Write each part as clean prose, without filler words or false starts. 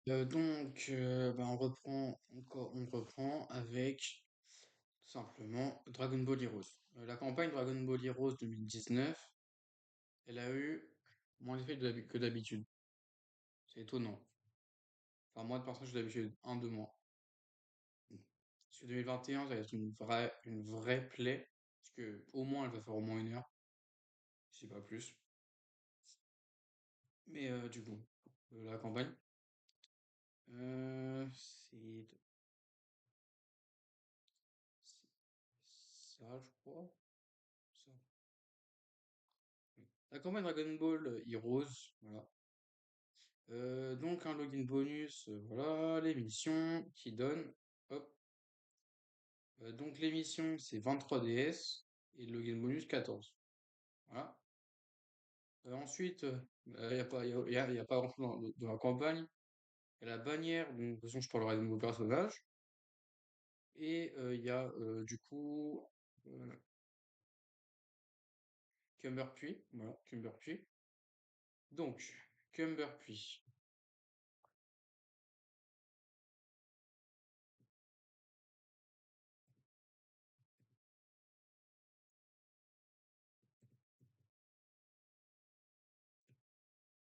On reprend avec tout simplement Dragon Ball Heroes. La campagne Dragon Ball Heroes 2019, elle a eu moins d'effets que d'habitude. C'est étonnant. Enfin, moins de personnages que d'habitude, un de moins. Parce que 2021, ça va être une vraie play. Parce que au moins, elle va faire au moins 1 heure, si pas plus. Mais du coup, la campagne, c'est ça, je crois. Ça. La campagne Dragon Ball Heroes, voilà. Donc un login bonus, voilà, les missions qui donnent. Hop. Donc les missions, c'est 23 DS et le login bonus 14. Voilà. Ensuite, il n'y a pas, y a pas grand-chose dans la campagne. Il y a la bannière, donc de toute façon je parlerai de nouveaux personnages. Et il y a du coup euh, Cumberpuis. Voilà, Cumberpuis. Donc, Cumberpuis.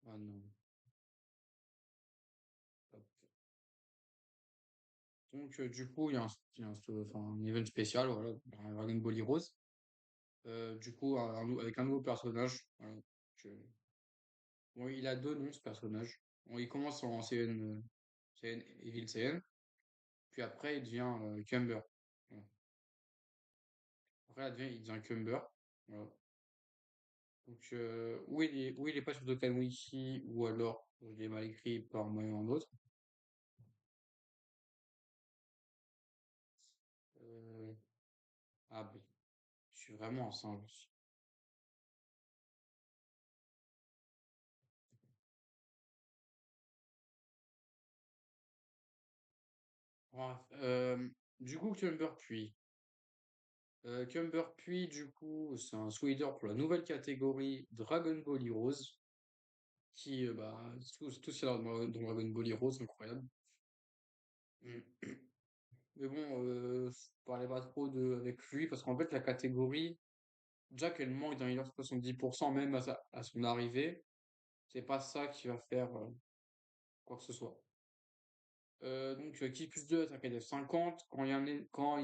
Ah non. Hop. Donc, du coup, enfin, un event spécial, voilà, un Dragon Ball Heroes. Du coup, avec un nouveau personnage. Voilà. Je- Bon, il a deux noms, ce personnage. Bon, il commence en CN Evil CN, puis après, il devient Cumber. Voilà. Après, il devient Cumber. Voilà. Donc, où il est pas sur Dokkan Wiki, ou alors, je l'ai mal écrit par moyen d'autre. Euh, ah, ben, je suis vraiment un singe. Bref, du coup, Cumber puis. Cumber puis, du coup, c'est un sweater pour la nouvelle catégorie Dragon Ball Heroes. Qui, bah, tout ce qu'il y a dans Dragon Ball Heroes, c'est incroyable. Mm. Mais bon, je parlais pas trop avec lui parce qu'en fait, la catégorie, déjà qu'elle manque d'un leader 70% même à son arrivée, c'est pas ça qui va faire quoi que ce soit. Donc, qui plus 2 attaque à def 50. Quand il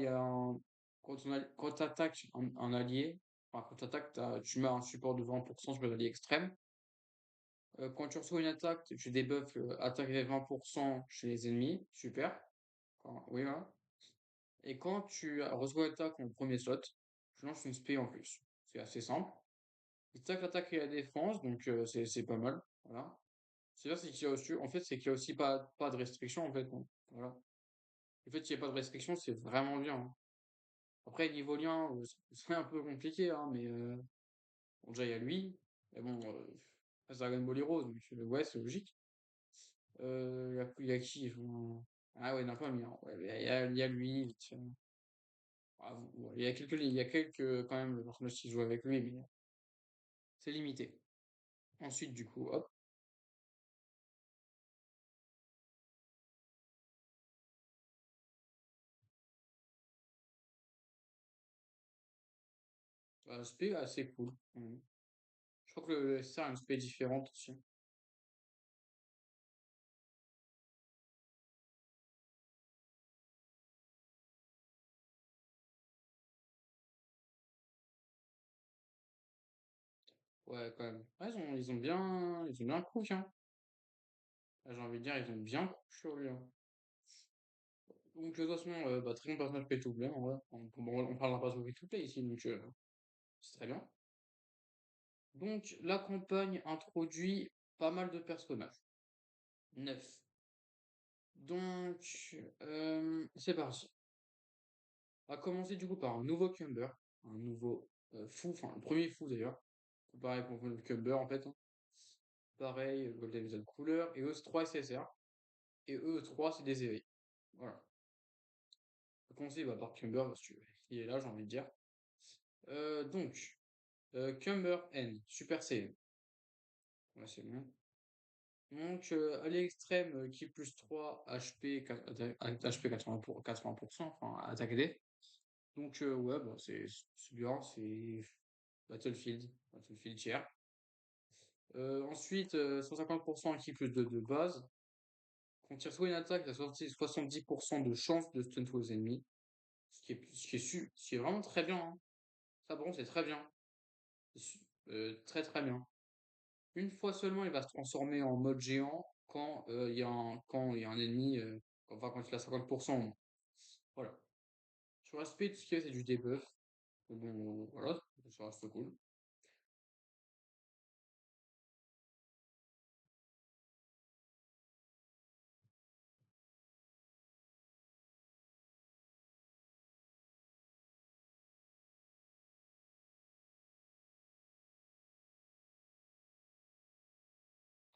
y a quand t'attaques un allié, enfin, quand t'attaques, tu mets un support de 20% sur l'allié extrême. Quand tu reçois une attaque, tu débuffes attaque à 20% chez les ennemis. Super. Oui, voilà. Et quand tu reçois l'attaque en premier slot, tu lances une spé en plus. C'est assez simple. Il tac l'attaque et la défense, donc c'est pas mal. Voilà. C'est là, c'est qu'il y a aussi, en fait, c'est qu'il y a aussi pas de restriction, en fait. Bon, voilà. En fait, il n'y a pas de restriction, c'est vraiment bien, hein. Après, niveau lien, c'est un peu compliqué, hein, mais bon, déjà, il y a lui. Mais bon, c'est Dragon Ball Heroes, donc ouais, c'est logique. Il y a qui? Ah ouais, non, pas mis, hein. Ouais, il y a lui. Tiens. Ah, bon, il y a quelques quand même personnages qui jouent avec lui, mais c'est limité. Ensuite, du coup, hop, spé assez cool. Je crois que le SR a une spé différente aussi. Ouais, quand même. Ouais, ils ont bien cook, hein. Là, j'ai envie de dire, ils ont bien cook sur lui, hein. Donc, de toute façon, bah, très bon personnage pay to play, en vrai. On parlera pas sur free to play ici, donc c'est très bien. Donc, la campagne introduit pas mal de personnages. 9. Donc, c'est parti. On va commencer du coup par un nouveau Cumber, un nouveau fou, enfin le premier fou d'ailleurs. C'est pareil pour le Cumber en fait, hein. Pareil, Golden Visual Couleur, et eux c'est 3 SSR, et eux 3 c'est des éveils. Voilà. On va commencer bah, par Cumber parce qu'il est là, j'ai envie de dire. Donc, Cumber N, Super Saiyan. Ouais, c'est bon. Donc, allié extrême, qui plus 3 HP, HP 80%, enfin, attaque D. Donc, ouais, bah, c'est bien, c'est Battlefield tiers. Ensuite, 150% qui plus 2 de base. Quand on tire soit une attaque, il y a 70% de chance de stun tous les ennemis. Ce qui est vraiment très bien, hein. Ça, bon, c'est très bien. Très très bien. Une fois seulement, il va se transformer en mode géant quand quand il y a un ennemi, enfin quand il a 50%. Voilà. Sur aspect, tout ce qu'il y a, c'est du debuff. Bon, voilà, ça reste cool.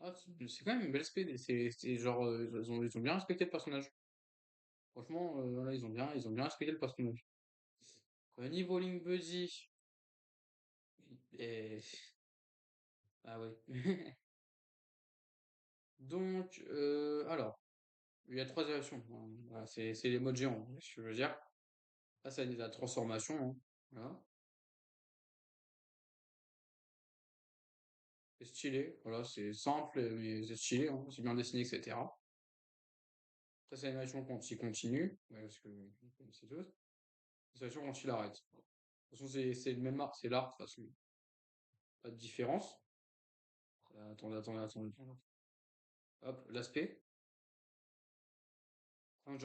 Ah, c'est quand même une belle spé. C'est genre, ils ont bien respecté le personnage. Franchement, voilà, ils ont bien respecté le personnage. Niveau Link Buddy, et... ah ouais. Donc, alors, il y a trois versions, hein. Voilà, c'est les modes géants, ce que je veux dire. Là, c'est la transformation, hein. Voilà. C'est stylé, voilà, c'est simple, mais c'est stylé, hein, c'est bien dessiné, etc. Ça, c'est l'animation quand il continue, ouais, parce que vous connaissez tous. C'est sûr quand il arrête. De toute façon, c'est le même art, c'est l'art, de toute façon, pas de différence. Attendez. Hop, l'aspect. Ah non,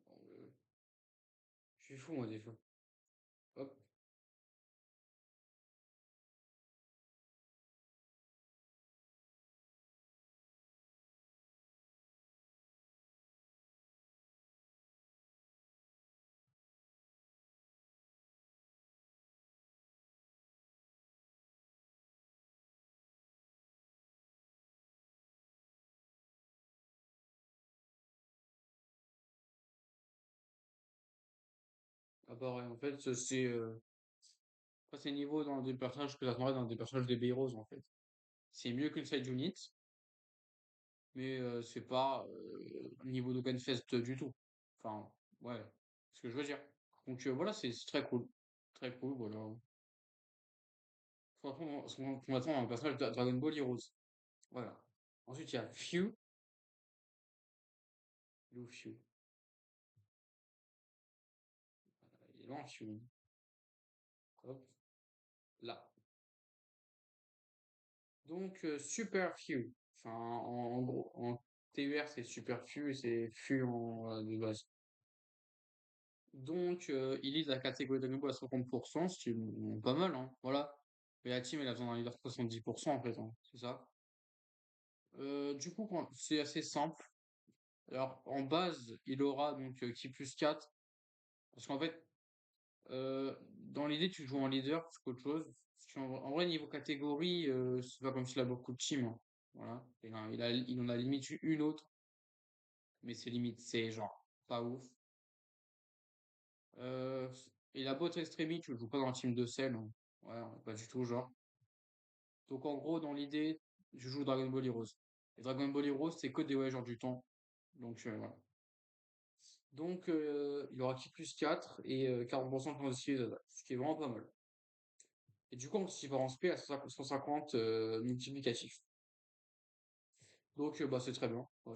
euh, je suis fou, moi, des fois. Hop, apparaît. En fait, c'est niveau dans des personnages que j'attendrais dans des personnages des Heroes, en fait. C'est mieux qu'une side unit, mais c'est pas niveau d'Openfest du tout. Enfin, ouais, ce que je veux dire. Donc voilà, c'est très cool. Très cool, voilà. Franchement, on attend un personnage de Dragon Ball Heroes. Voilà. Ensuite, il y a Few. Il est où, Few? Il est loin, Few. Hop, là. Donc, Super Few. Enfin, en gros, en TUR, c'est Super Few et c'est Few de base. Donc, il lise la catégorie Dragon Ball à 50%, ce qui est pas mal, hein. Voilà. Mais la team, elle a besoin d'un leader de 70% en fait, hein. C'est ça. Du coup, c'est assez simple. Alors, en base, il aura donc qui plus 4. Parce qu'en fait, dans l'idée, tu joues en leader plus qu'autre chose. Parce en vrai, niveau catégorie, c'est pas comme s'il a beaucoup de teams, hein. Voilà. Il en a limite une autre, mais c'est limite, c'est genre pas ouf. Euh, et la botte Extremi, tu le joues pas dans le team de sel, hein. Ouais, pas du tout, genre. Donc en gros, dans l'idée, je joue Dragon Ball Heroes. Et Dragon Ball Heroes, c'est que des voyageurs du temps. Donc voilà. Donc il aura qui plus 4 et 40% de chance d'esquiver les attaques, ce qui est vraiment pas mal. Et du coup, on s'y va en SP à 150 multiplicatif. Donc bah, c'est très bien. Bah,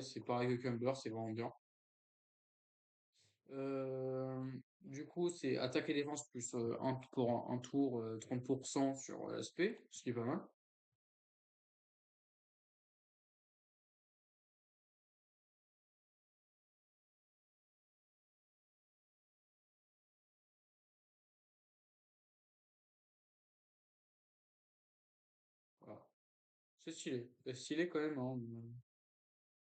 c'est pareil que Cumber, c'est vraiment bien. Du coup, c'est attaque et défense plus pour un tour 30% sur l'aspect, ce qui est pas mal. Voilà. C'est stylé. C'est stylé quand même, hein.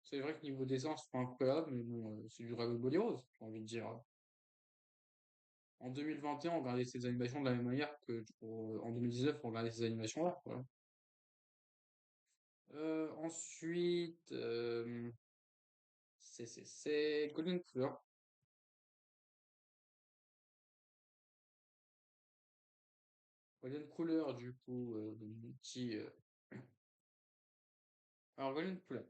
C'est vrai que niveau dessin, c'est pas incroyable, mais bon, c'est du Dragon Ball Heroes, j'ai envie de dire. En 2021, on regardait ces animations de la même manière que en 2019, on regardait ces animations-là. Voilà. Ensuite, c'est Golden Cooler. Golden Cooler, du coup, multi. Alors, Golden Poulet.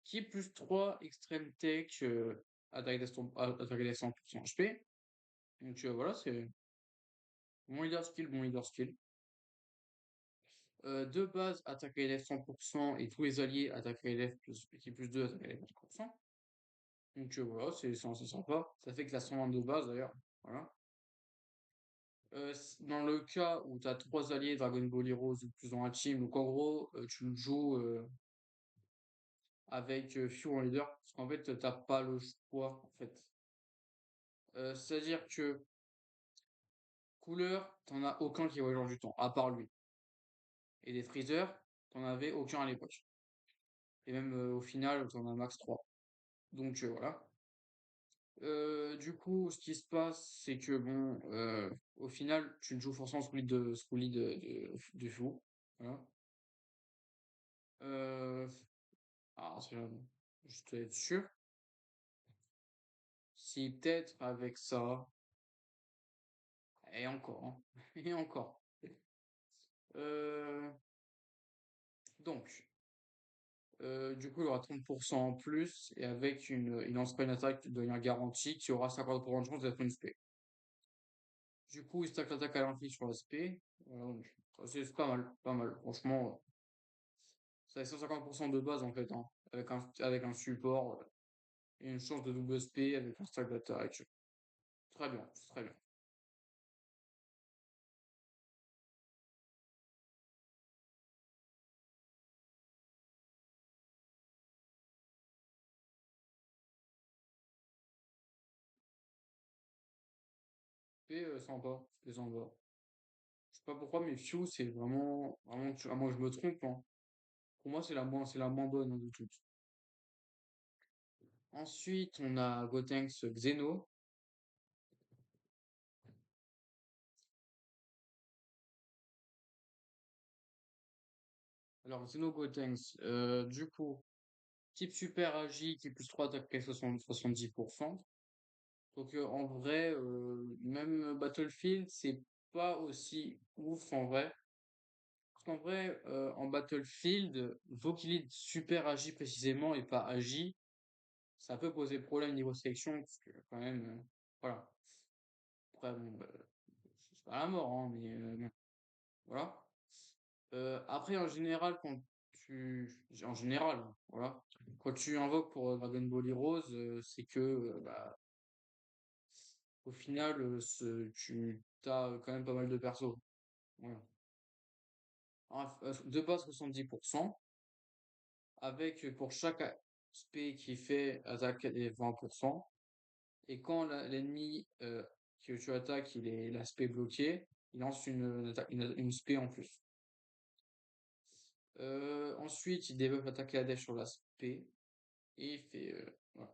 Qui plus 3 Extreme Tech, attaque des 100% HP. Donc voilà, c'est bon leader skill. De base, attaque élève 100% et tous les alliés attaque élève qui plus 2 attaque élève 100%. Donc voilà, c'est sympa. Ça fait que la 120 de base d'ailleurs. Voilà. Dans le cas où tu as 3 alliés Dragon Ball Heroes ou plus dans la team, donc en gros, tu le joues avec Few en leader, parce qu'en fait, t'as pas le choix en fait. C'est-à-dire que couleur, t'en as aucun qui voyage du temps, à part lui. Et des freezers, t'en avais aucun à l'époque. Et même au final, t'en as max 3. Donc voilà. Du coup, ce qui se passe, c'est que bon, au final, tu ne joues forcément sous lead de fou. Voilà. Euh, alors, juste être sûr. Si peut-être avec ça, et encore, hein, et encore. Euh, donc, du coup, il y aura 30% en plus, et avec une lance-point attaque de devient garantie, qui aura 50% de chance d'être une spé. Du coup, il stack l'attaque à l'infini sur la spé. Voilà, donc, c'est pas mal, pas mal. Franchement, ça fait 150% de base en fait, hein, avec un support et une chance de double SP avec un stack d'attaque. Très bien, c'est très bien. SP sympa, c'est sympa. Je sais pas pourquoi, mais Few, c'est vraiment, à moi je me trompe, hein. Pour moi, c'est la moins bonne, hein, de toutes. Ensuite, on a Gotenks Xeno. Alors, Xeno Gotenks, du coup, type super agi, qui plus 3 attaque 70%. Donc, en vrai, même Battlefield, c'est pas aussi ouf en vrai. Parce qu'en vrai, en Battlefield, Valkyrie super agi précisément et pas agi, ça peut poser problème niveau sélection, parce que quand même, voilà. Après, bon, c'est pas la mort, hein, mais bon, voilà. Après, en général, en général, hein, voilà. Quand tu invoques pour Dragon Ball Heroes, c'est que, bah, au final, tu as quand même pas mal de persos. Voilà. De base, 70%, avec pour chaque spé qui fait attaque et 20%. Et quand l'ennemi que tu attaques, il est l'aspect bloqué, il lance une spé en plus. Ensuite, il développe l'attaque et la def sur l'aspect. Et il fait. Voilà,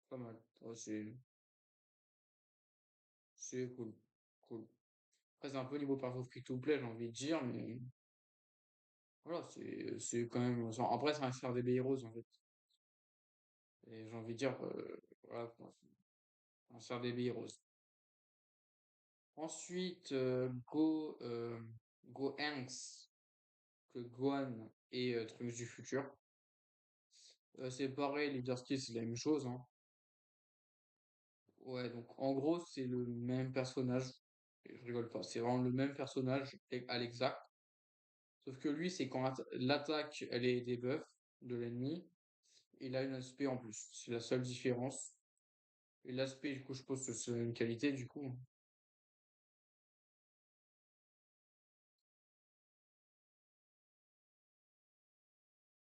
pas mal. Ouais, c'est cool. Cool. Après, c'est un peu niveau perso free to play, j'ai envie de dire, mais voilà, c'est quand même. Après, c'est un faire des Heroes en fait. Et j'ai envie de dire, voilà, quoi, un faire des Heroes. Ensuite, Go Hanks, que Gohan et Trunks du futur. C'est pareil, Leader Skill, c'est la même chose, hein. Ouais, donc en gros, c'est le même personnage. Et je rigole pas, c'est vraiment le même personnage à l'exact. Sauf que lui, c'est quand l'attaque, elle est des buffs de l'ennemi, il a une aspect en plus. C'est la seule différence. Et l'aspect, du coup, je pense que c'est une qualité, du coup.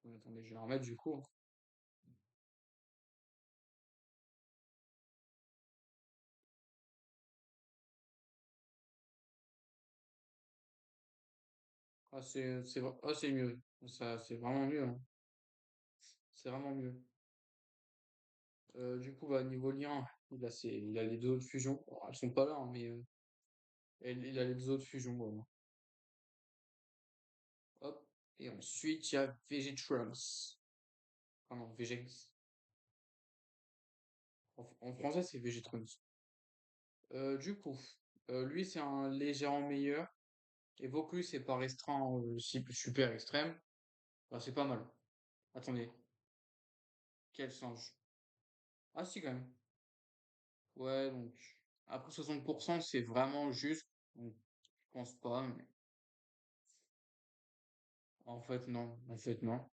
Attendez, je vais la remettre, du coup. C'est mieux. Ça, c'est vraiment mieux, hein. C'est vraiment mieux. Du coup, bah, niveau lien, il a les deux autres fusions. Bon, elles sont pas là, hein, mais il a les deux autres fusions. Voilà. Hop. Et ensuite, il y a Vegetrons. Pardon, Vegex. En français, c'est Végétronic. Du coup, lui, c'est un légèrement meilleur. Et Vocus, c'est pas restreint, super extrême. Bah, c'est pas mal. Attendez, quel singe? Ah, si, quand même. Ouais, donc, après 60%, c'est vraiment juste. Donc, je pense pas, mais en fait, non. En fait, non.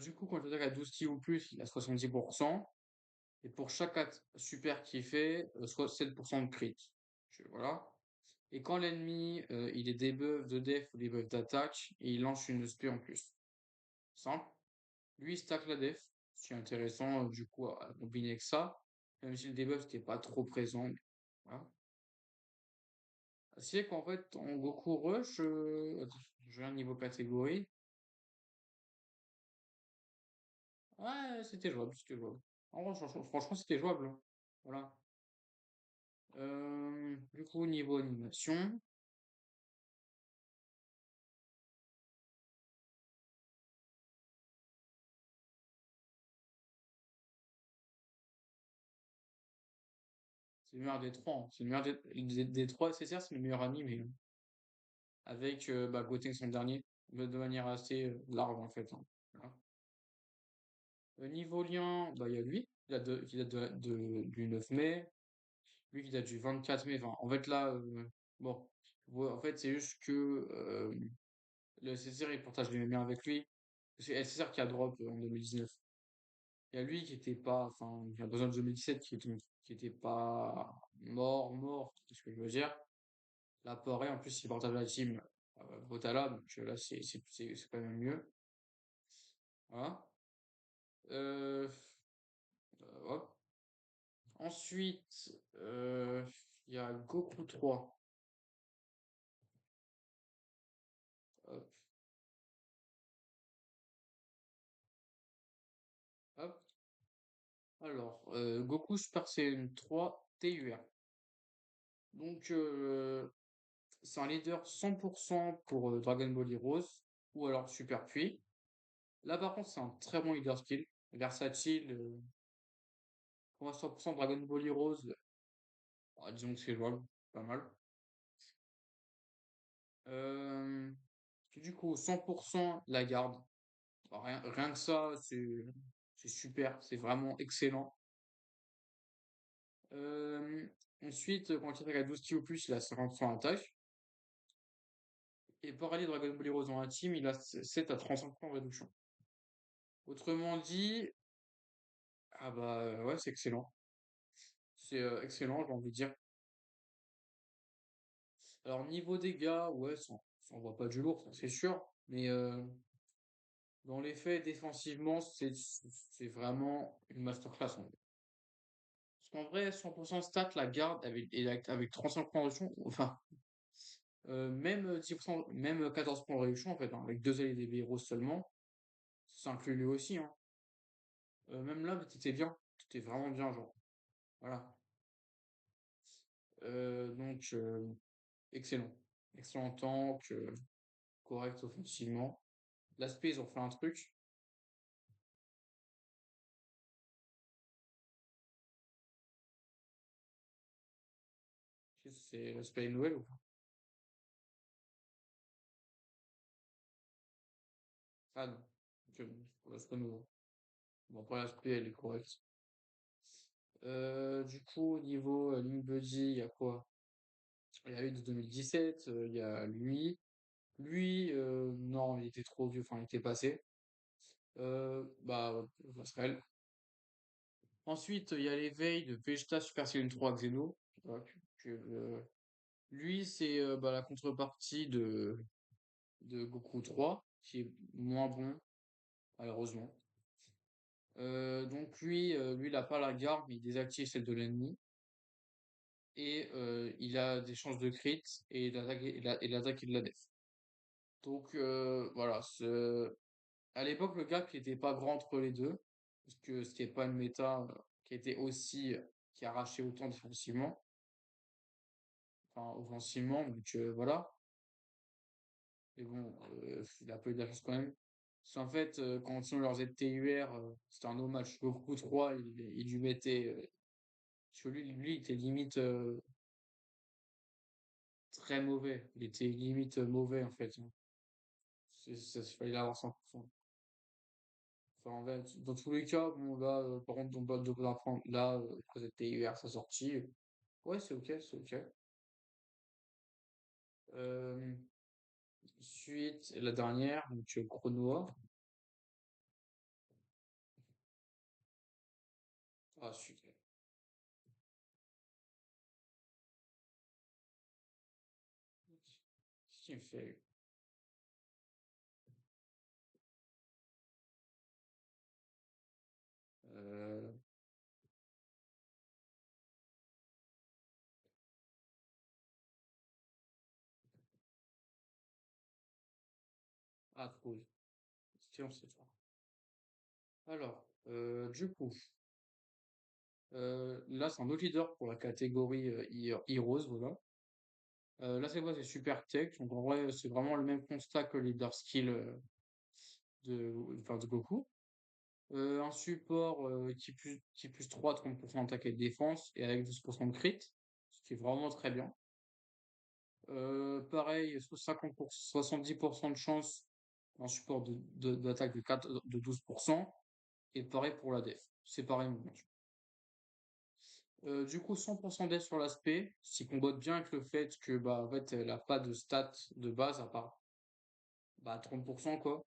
Du coup, quand tu attaques à 12 kills ou plus, il a 70%. Et pour chaque super qu'il fait, soit 7% de crit. Voilà. Et quand l'ennemi, il est debuff de def ou debuff d'attaque, et il lance une spé en plus. Simple. Lui, il stack la def. C'est intéressant, du coup, à combiner avec ça. Même si le debuff n'était pas trop présent. Voilà. C'est qu'en fait, en Goku Rush, attends, je vais un niveau catégorie. Ouais, c'était jouable, c'était jouable. En vrai, franchement, c'était jouable, hein. Voilà. Du coup, niveau animation, c'est le meilleur des trois, hein. C'est le meilleur des trois SSR, c'est le meilleur anime, hein. Avec bah, Goten son dernier, de manière assez large en fait, hein. Voilà. Niveau lien, bah, il y a lui, qui date du 9 mai, lui qui date du 24 mai. Enfin, en fait là, bon, ouais, en fait c'est juste que le SSR il partage les mêmes liens avec lui. C'est SSR qui a drop en 2019. Il y a lui qui était pas, enfin, il a besoin de 2017 qui était pas mort, c'est ce que je veux dire. Là, pareil, en plus, il partage la team Botala, donc là, c'est quand même mieux. Voilà. Euh, hop. Ensuite, il y a Goku 3. Hop, hop. Alors, Goku Super Saiyan 3 TUR. Donc, c'est un leader 100% pour Dragon Ball Heroes ou alors Super Puits. Là, par contre, c'est un très bon leader skill, versatile. Pour moi, 100% Dragon Ball Heroes, disons que c'est jouable, pas mal. Euh, du coup, 100% la garde. Rien que ça, c'est super, c'est vraiment excellent. Euh, Ensuite, quand il attaque à 12 kills ou plus, il a 50% attaque. Et pour aller Dragon Ball Heroes dans la team, il a 7 à 35% de réduction. Autrement dit, ah bah ouais, c'est excellent. C'est excellent, j'ai envie de dire. Alors, niveau dégâts, ouais, ça envoie pas du lourd, ça, c'est sûr. Mais dans les faits, défensivement, c'est vraiment une masterclass, en fait. Parce qu'en vrai, 100% stat, la garde avec 35% de réduction, enfin, même 10%, même 14% de réduction, en fait, hein, avec deux ailes et des héros seulement, ça inclut lui aussi, hein. Même là, t'étais bien, t'étais vraiment bien, genre. Voilà. Donc, excellent. Excellent tank, correct offensivement. L'aspect, ils ont fait un truc. C'est l'aspect nouvelle ou pas? Ah non. Ok, bon, l'aspect nouveau. Bon, après, l'aspect, elle est correcte. Du coup, au niveau Link Buddy, il y a quoi? Il y a eu de 2017, il y a lui. Lui, non, il était trop vieux, enfin, il était passé. Bah, passerelle. Ensuite, il y a l'éveil de Vegeta Super Saiyan 3 Xeno. Voilà, lui, c'est bah, la contrepartie de Goku 3, qui est moins bon, malheureusement. Donc lui, il a pas la garde, mais il désactive celle de l'ennemi. Et il a des chances de crit et d'attaque et de la def. Donc voilà, à l'époque, le gap il était pas grand entre les deux, parce que c'était pas une méta qui était aussi qui arrachait autant défensivement, enfin offensivement, donc voilà. Mais bon, il a pas eu de la chance quand même. Parce qu'en fait, quand ils ont leur ZTUR, c'était un no match. Goku 3, il lui mettait. Parce que lui, il était limite très mauvais. Il était limite mauvais, en fait, hein. Il fallait l'avoir 100%. Enfin, en fait, dans tous les cas, bon, là, par contre, là, quand ZTUR, sa sortie, ouais, c'est ok, c'est ok. Euh, Ensuite, la dernière, donc Chrono. Ah, super. Qu'est-ce qu'il me fait? Euh, ah, cool. Tiens, c'est ça. Alors, du coup, là, c'est un autre leader pour la catégorie Heroes, voilà. Là, c'est quoi? C'est Super Tech. Donc, en vrai, c'est vraiment le même constat que le leader skill enfin, de Goku. Un support qui plus 3, 30% d'attaque et de défense, et avec 12% de crit, ce qui est vraiment très bien. Pareil, 70% de chance en support d'attaque de 12%, et pareil pour la def. C'est pareil, bien sûr. Du coup, 100% d'aide sur l'aspect, ce qui combote bien avec le fait que, bah, en fait, elle a pas de stats de base à part, bah, 30%, quoi.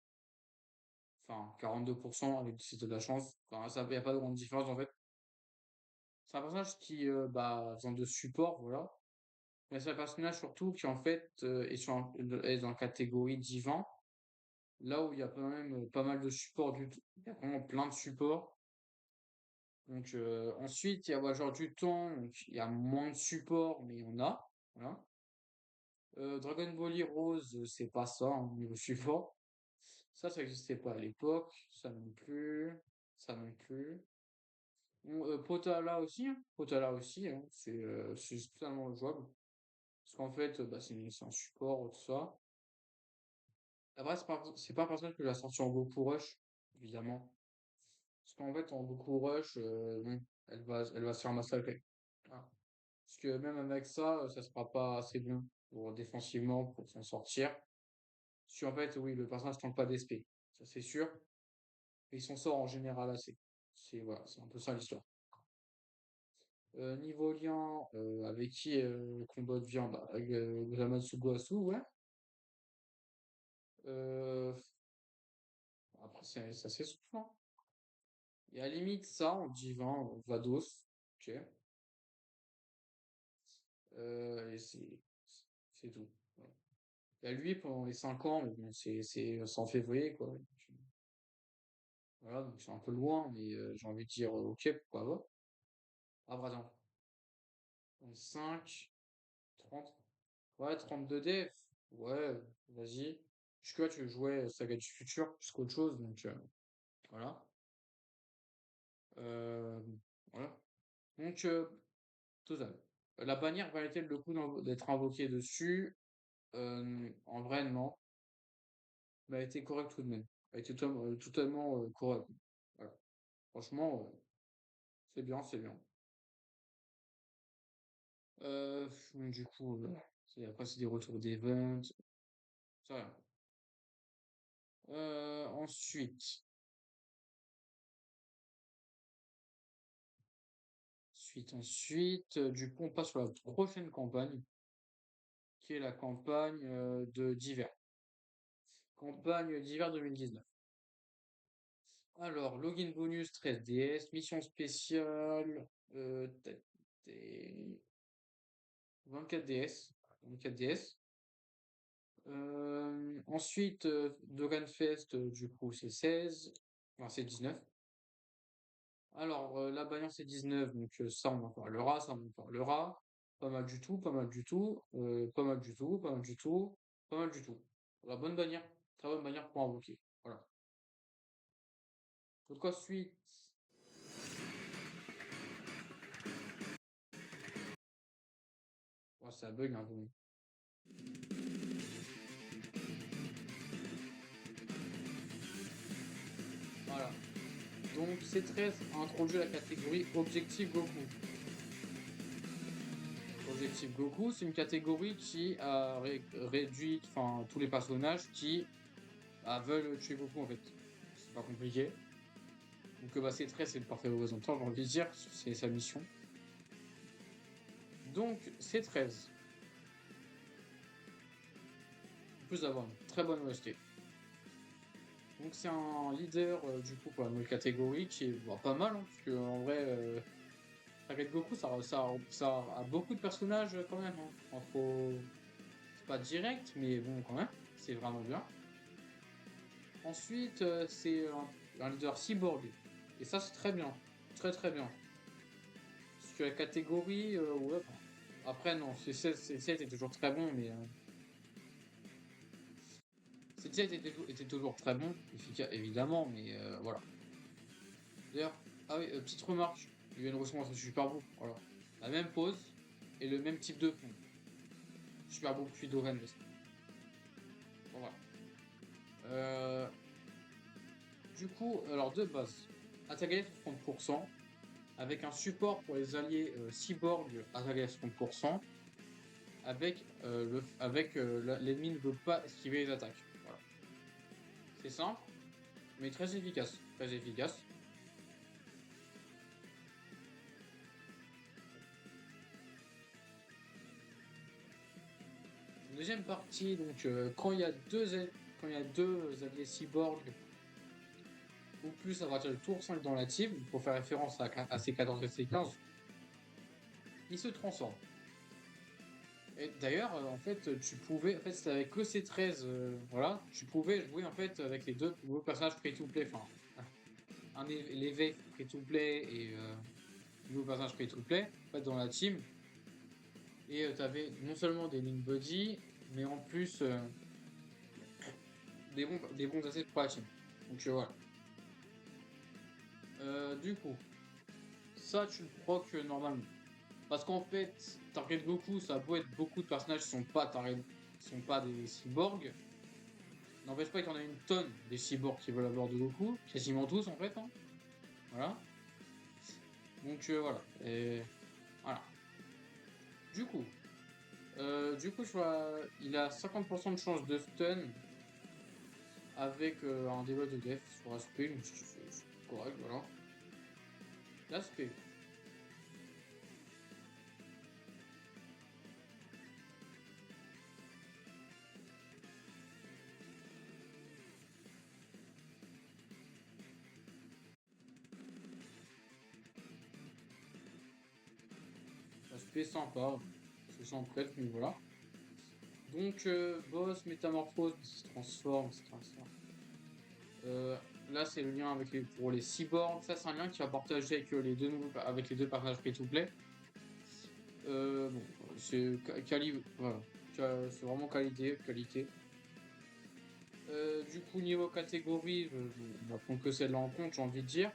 Enfin, 42% avec si t'as de la chance. Enfin, ça, y a pas de grande différence, en fait. C'est un personnage qui, bah, vient de support, voilà. Mais c'est un personnage surtout qui, en fait, est dans la catégorie divin, là où il y a quand même pas mal de supports du tout. Il y a vraiment plein de supports. Donc, ensuite, il y a Voyageur du Temps, donc il y a moins de supports, mais il y en a. Voilà. Dragon Ball Heroes, c'est pas ça, hein, niveau support. Ça existait pas à l'époque. Ça non plus. Ça non plus. Bon, Potala aussi, hein. Potala aussi, hein. C'est totalement jouable. Parce qu'en fait, bah, c'est un support, tout ça. Après, c'est pas un personnage que j'ai sorti en Goku Rush, évidemment. Parce qu'en fait, en Goku Rush, bon, elle va se faire massacrer. Voilà. Parce que même avec ça, ça sera pas assez bon pour défensivement pour s'en sortir. Si en fait, oui, le personnage tente pas d'SP, ça c'est sûr. Mais il s'en sort en général assez. C'est voilà, c'est un peu ça l'histoire. Niveau lien, avec qui combat vient bah, avec Zamasu Goasu, ouais. Euh, Après, c'est assez souple, hein. Et à la limite, ça, en divin, Vados. Ok. Et c'est tout. Voilà. Il y a lui pendant les 5 ans, mais bon, c'est en février, quoi. Voilà, donc c'est un peu loin, mais j'ai envie de dire, ok, pourquoi pas. Ah, par exemple, 5, 30. Ouais, 32D. Ouais, vas-y. Jusque-là, tu jouais Saga du Futur plus qu'autre chose, donc voilà. Euh, voilà. Donc, total. La bannière valait-elle le coup d'être invoquée dessus? En vrai, non. Mais elle était correcte tout de même. Elle était totalement correcte. Voilà. Franchement, c'est bien, c'est bien. Du coup, après, c'est des retours d'event. C'est rien. Ensuite, du coup, on passe sur la prochaine campagne, qui est la campagne d'hiver. Campagne d'hiver 2019. Alors, login bonus 13 DS, mission spéciale, tête des 24 DS. 24 DS. Ensuite, Dokkan Fest, du coup, c'est 16. Enfin, c'est 19. Alors, la Bayern, c'est 19, donc ça, on en parlera, ça, on en parlera. Pas mal du tout, pas mal du tout, pas mal du tout, pas mal du tout, pas mal du tout. La bonne bannière, très bonne bannière pour invoquer. Voilà. Donc, ensuite, ouais, ça bug un peu. Voilà. Donc C13 a introduit la catégorie Objectif Goku. Objectif Goku, c'est une catégorie qui a réduit tous les personnages qui veulent tuer Goku en fait. C'est pas compliqué. Donc C13 c'est le parfait représentant, j'ai envie de dire, c'est sa mission. Donc C13, en plus d'avoir une très bonne OST. Donc c'est un leader du coup pour la nouvelle catégorie qui est pas mal, hein, parce que en vrai, Target Goku ça a beaucoup de personnages quand même. Hein. C'est pas direct, mais bon quand même, c'est vraiment bien. Ensuite, c'est un leader cyborg. Et ça c'est très bien. Très très bien. Parce que la catégorie, ouais. Après non, C7 est toujours très bon, mais C7 était toujours très bon, efficace évidemment, mais voilà. D'ailleurs, ah oui, petite remarque, il y a une ressemblance à Super Bowl, voilà. La même pose et le même type de fond. Super Bowl puis Doren. Bon, voilà. Du coup, alors de base, attaque à 30%, avec un support pour les alliés cyborg attaque à 30%, l'ennemi ne veut pas esquiver les attaques. Voilà. C'est simple, mais très efficace. Très efficace. Deuxième partie, donc quand il y a deux alliés cyborg ou plus à partir du tour 5 dans la team, pour faire référence à C14 et C15, ils se transforment. Et d'ailleurs, en fait, c'était avec que C13, voilà, tu pouvais jouer en fait avec les deux nouveaux personnages free-to-play, l'éveil free-to-play et le nouveau personnage free-to-play, en fait, dans la team. Et tu avais non seulement des Link Buddy, mais en plus des bons assets pour la team. Donc voilà. Du coup, ça tu le procs normalement. Parce qu'en fait, Target Goku, ça a beau être beaucoup de personnages qui sont pas des cyborgs. N'empêche pas qu'il y en a une tonne des cyborgs qui veulent avoir de Goku, quasiment tous en fait. Hein. Voilà. Donc voilà. Et voilà. Du coup, je vois, il a 50% de chance de stun avec un débat de def sur aspect, donc c'est correct, voilà. L'aspect. L'aspect sympa, c'est sans prêtre, mais voilà. Donc, boss, métamorphose, se transforme, là, c'est le lien pour les cyborgs. Ça, c'est un lien qui va partager avec les deux personnages free-to-play. Bon, c'est voilà. C'est vraiment qualité. Du coup, niveau catégorie, on va prendre que celle-là en compte, j'ai envie de dire.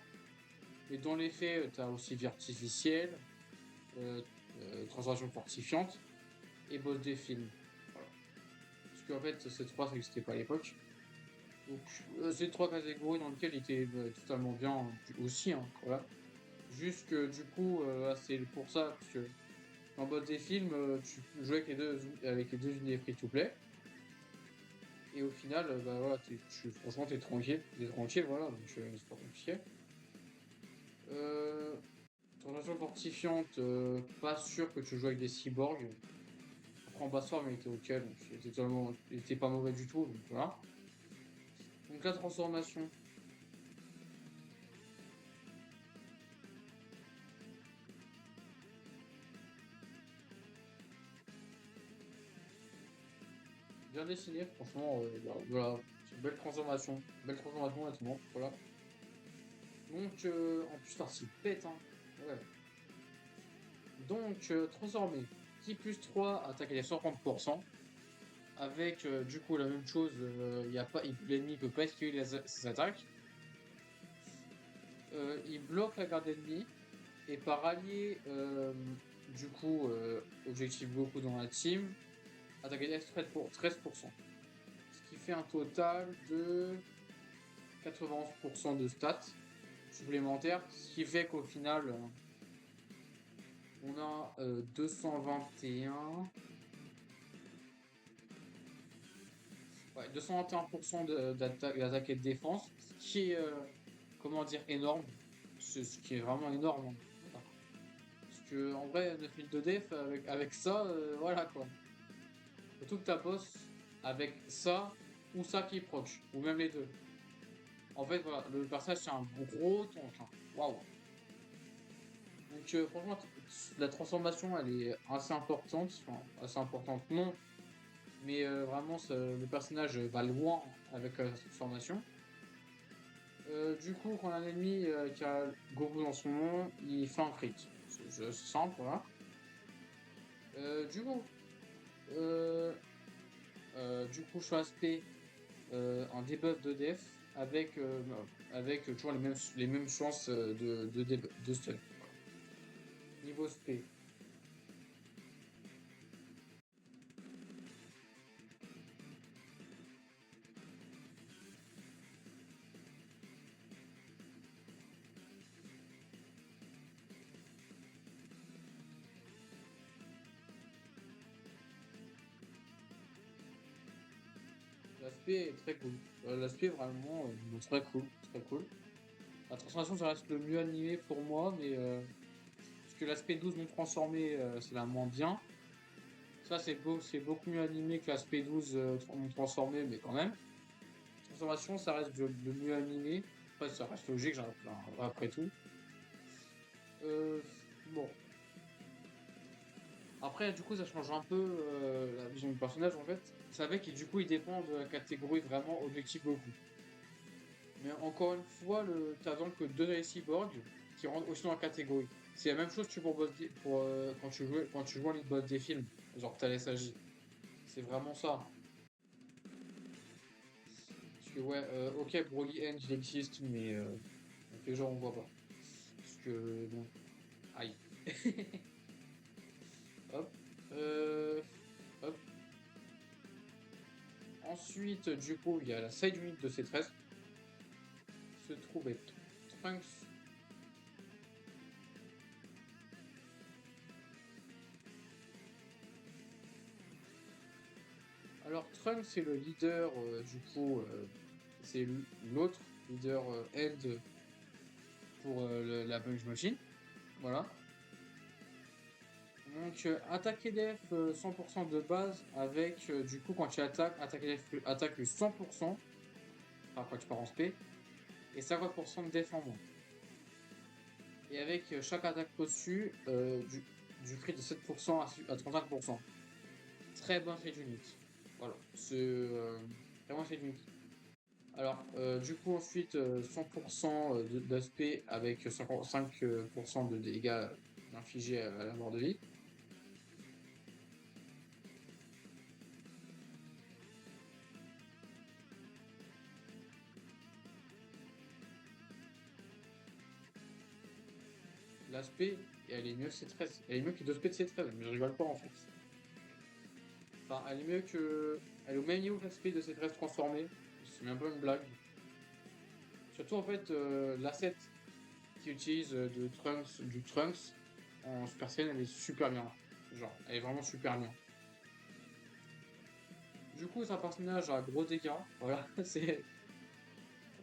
Mais dans les faits, tu as aussi vie artificielle, euh, transformation fortifiante et boss des films. Voilà. Parce qu'en fait, ces trois, ça n'existait pas à l'époque. Donc, c'est trois catégories dans lesquelles il était totalement bien aussi. Hein, voilà. Juste que du coup, c'est pour ça, parce que en boss des films, tu jouais avec les deux unités free-to-play. Et au final, bah voilà, franchement, t'es tranquille, voilà, donc c'est pas compliqué. Transformation fortifiante, pas sûr que tu joues avec des cyborgs. Après, en basse forme, il était ok, donc il était pas mauvais du tout, donc voilà. Donc la transformation. Bien dessiné, franchement, voilà, c'est une belle transformation honnêtement, voilà. Donc, en plus, il pète, hein. Ouais. Donc, transformé, qui plus 3, attaque à 130%, avec du coup la même chose, l'ennemi peut pas esquiver ses attaques. Il bloque la garde ennemie, et par allié, du coup, objectif Goku dans la team, attaque à 13%. Ce qui fait un total de 91% de stats supplémentaires, ce qui fait qu'au final, on a 221. Ouais, 221% d'attaque et de défense, ce qui est, comment dire, énorme. Ce qui est vraiment énorme, hein. Voilà. Parce que, en vrai, 9000 de def, avec ça, voilà quoi. Surtout que ta boss, avec ça, ou ça qui est proche, ou même les deux. En fait, voilà, le personnage, c'est un gros tank, hein. Waouh. Donc, franchement, la transformation, elle est assez importante. Enfin, assez importante, non. Mais vraiment, le personnage va loin avec la transformation. Du coup, quand un ennemi qui a Goku dans son nom, il fait un crit. C'est simple, voilà. Du coup, euh, je fais aspect un debuff de def avec toujours les mêmes chances de stun. Niveau SP. L'aspect est très cool. L'aspect vraiment très cool, très cool. La transformation, ça reste le mieux animé pour moi, mais parce que l'aspect 12 non transformé, c'est la moins bien. Ça, c'est beaucoup mieux animé que l'aspect 12 non transformé, mais quand même. Transformation, ça reste le mieux animé. Après, ça reste logique, après tout. Euh, bon. Après, du coup, ça change un peu la vision du personnage, en fait. Vous savez qu'il, du coup, il dépend de la catégorie vraiment objectif Goku. Mais encore une fois, t'as donc deux cyborgs qui rentrent aussi dans la catégorie. C'est la même chose que quand tu joues en lead boss des films, genre Thales AJ. C'est vraiment ça. Parce que ouais, ok, Broly End, il existe, mais on fait genre on voit pas. Parce que bon, aïe. Hop. Euh, hop. Ensuite, du coup, il y a la side unit de C13 se trouve être Trunks. Alors Trunks c'est le leader du coup c'est l'autre leader End pour la Punch Machine. Voilà. Donc attaque et def 100% de base avec du coup quand tu attaques, attaque et def attaque le 100%, enfin quand tu pars en spé, et 50% de def en moins. Et avec chaque attaque reçue du crit de 7% à 35%. Très bon fait unit. Voilà, c'est vraiment fait unit. Alors, du coup, ensuite, 100% d'aspect avec 55% de dégâts infligés à la mort de vie. L'aspect, elle est mieux que C13. Elle est mieux que 2 SP de C13, mais je rigole pas en fait. Enfin, elle est mieux que. Elle est au même niveau que l'aspect de C13 transformé. C'est même pas une blague. Surtout en fait, l'asset qui utilise du Trunks en Super Saiyan, elle est super bien. Genre, elle est vraiment super bien. Du coup, c'est un personnage à gros dégâts. Voilà, c'est.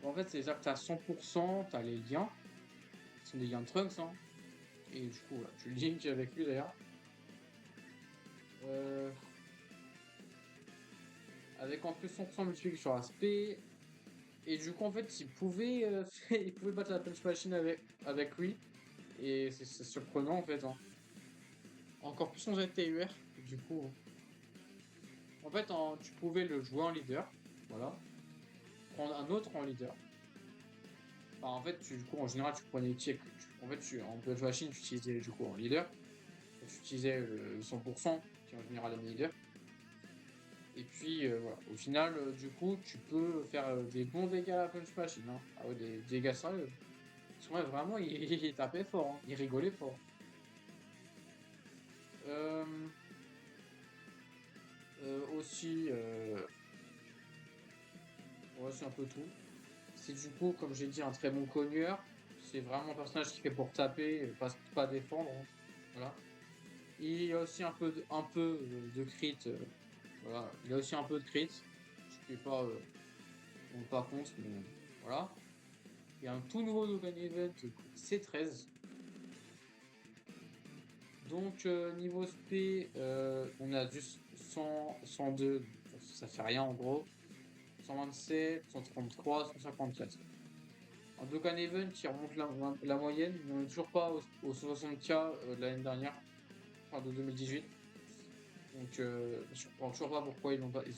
En fait, c'est-à-dire que t'as 100%, t'as les liens, qui sont des liens de Trunks, hein. Et du coup, voilà, tu link avec lui d'ailleurs. Euh, avec en plus 100% multiplié sur aspect. Et du coup, en fait, il pouvait battre la Punch Machine avec lui. Et c'est surprenant en fait, hein. Encore plus sans ZTUR, du coup. En fait, tu pouvais le jouer en leader. Voilà. Prendre un autre en leader. Enfin, en fait, du coup, en général, tu prenais en fait, en Punch Machine, tu utilisais du coup en leader. Tu utilisais le 100%, qui en général est leader. Et puis, voilà. Au final, du coup, tu peux faire des bons dégâts à la Punch Machine, hein. Ah ouais, des dégâts sérieux. Parce que ouais, vraiment, il tapait fort, hein. Il rigolait fort. Euh, aussi, ouais, c'est un peu tout. c'est du coup, comme j'ai dit, un très bon cogneur. C'est vraiment un personnage qui fait pour taper, pas défendre, hein. Voilà. Il y a aussi un peu de crit. Voilà. Il a aussi un peu de crit. Ce qui est pas, pas contre, mais voilà. Il y a un tout nouveau Dokkan Event, C13. Donc, niveau SP, on a du 100, 102, ça fait rien en gros. 127, 133, 154. En Dokkan Event, qui remonte la moyenne, mais on n'est toujours pas au 60K de l'année dernière, enfin de 2018. Donc, je comprends toujours pas pourquoi ils l'ont pas, ils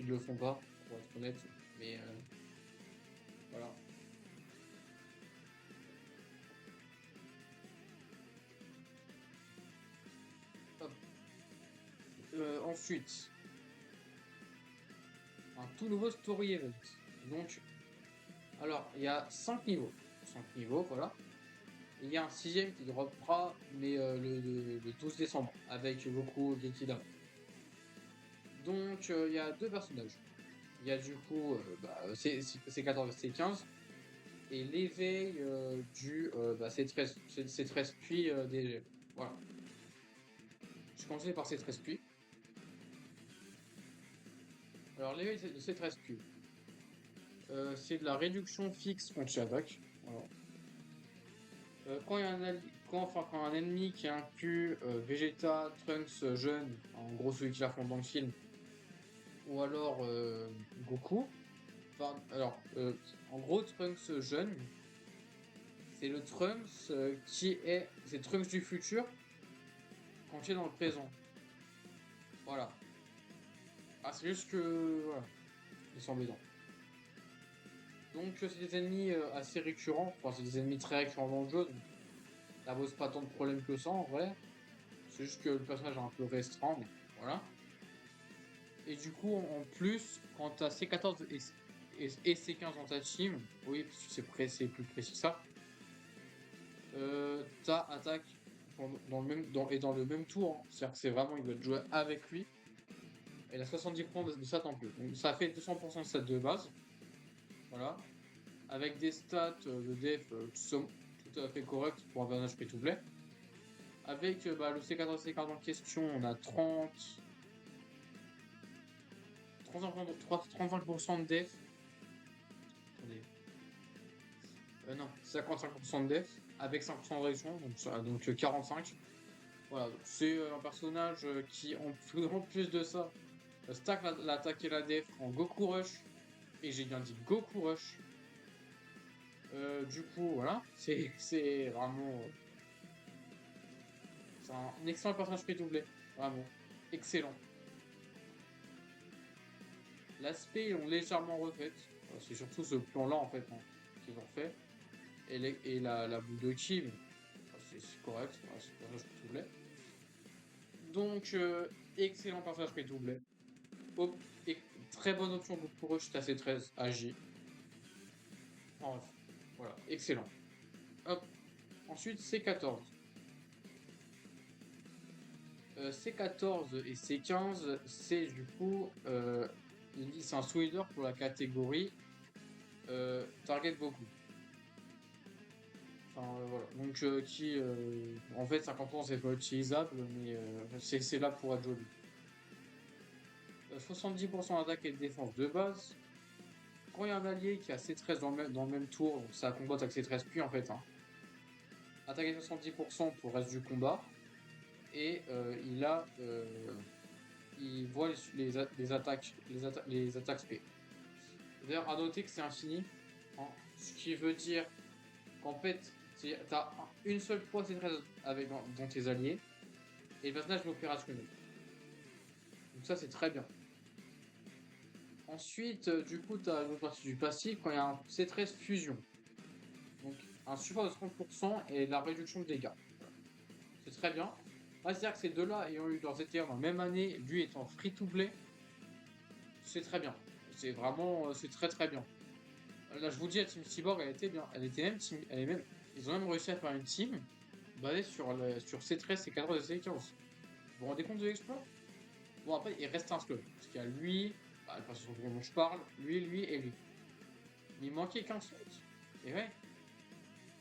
le font pas, pour être honnête. Mais voilà. Hop. Ensuite, un tout nouveau Story Event. Donc, alors, il y a 5 niveaux. 5 niveaux, voilà. Il y a un sixième qui droppera, mais le 12 décembre, avec Goku Gekida. Donc, il y a deux personnages. Il y a du coup, c'est 14 et c'est 15. Et l'éveil c'est 13, c'est 13 puis des. Voilà. Je commençais par ces 13 puis. Alors, l'éveil de ces 13 puis, c'est de la réduction fixe contre chaque attaque. Voilà. Quand il y a quand un ennemi qui inclut Vegeta, Trunks jeune, en gros celui qui l'affronte dans le film, ou alors Goku. Enfin, alors, en gros, Trunks jeune, c'est le Trunks c'est Trunks du futur quand il est dans le présent. Voilà. Ah, c'est juste que, voilà, ils sont embêtants. Donc, c'est des ennemis assez récurrents. Enfin, c'est des ennemis très récurrents dans le jeu. Donc, ça pose pas tant de problèmes que ça en vrai. C'est juste que le personnage est un peu restreint, mais voilà. Et du coup, en plus, quand t'as C14 et C15 dans ta team, oui, parce que c'est plus précis que ça, t'as attaque dans le même tour, hein. C'est-à-dire que c'est vraiment, il doit jouer avec lui. Et il a 70% de stats en plus. Donc ça fait 200% de stats de base. Voilà. Avec des stats de def qui sont tout à fait corrects pour un personnage free to play. Avec le C14 et C15 en question, on a 35% de def. Attendez. Non, 55% de def avec 5% de réduction, donc 45. Voilà, c'est un personnage qui, en plus de ça, stack l'attaque et la def en Goku Rush. Et j'ai bien dit Goku Rush. Du coup, voilà, c'est vraiment. C'est un excellent personnage free to play. Vraiment. Excellent. L'aspect, ils l'ont légèrement refait. C'est surtout ce plan-là, en fait, hein, qu'ils ont refait. Et la boule de ki, c'est correct. Voilà, c'est un personnage free to play. Donc, excellent personnage free to play. Très bonne option pour eux, je suis assez 13 AJ. En bref, voilà, excellent. Hop. Ensuite, C14. C14 et C15, c'est du coup, c'est un sous-leader pour la catégorie Target Goku. Enfin, voilà. Donc, en fait, 50 c'est pas utilisable, mais c'est là pour être joli. 70% d'attaque et de défense de base. Quand il y a un allié qui a C13 dans le même tour, donc ça combat avec C13 puis en fait, hein. Attaque à 70% pour le reste du combat. Et il voit les attaques SP. D'ailleurs, à noter que c'est infini, hein, ce qui veut dire qu'en fait, tu as une seule fois C13 dans tes alliés, et le personnage est opérationnel. Donc ça, c'est très bien. Ensuite, du coup, tu as l'autre partie du passif quand il y a un C13 fusion. Donc, un support de 30% et la réduction de dégâts. Voilà. C'est très bien. C'est-à-dire que ces deux-là ayant eu leurs ETR dans la même année, lui étant free to play, c'est très bien. C'est vraiment, c'est très très bien. Là, je vous dis, la team Cyborg, elle était bien. Ils ont même réussi à faire une team basée sur C13, C14 et C15. Vous vous rendez compte de l'exploit? Bon, après, il reste un slot. Parce qu'il y a lui, la personne dont je parle, lui et lui. Il manquait qu'un slot. Et ouais,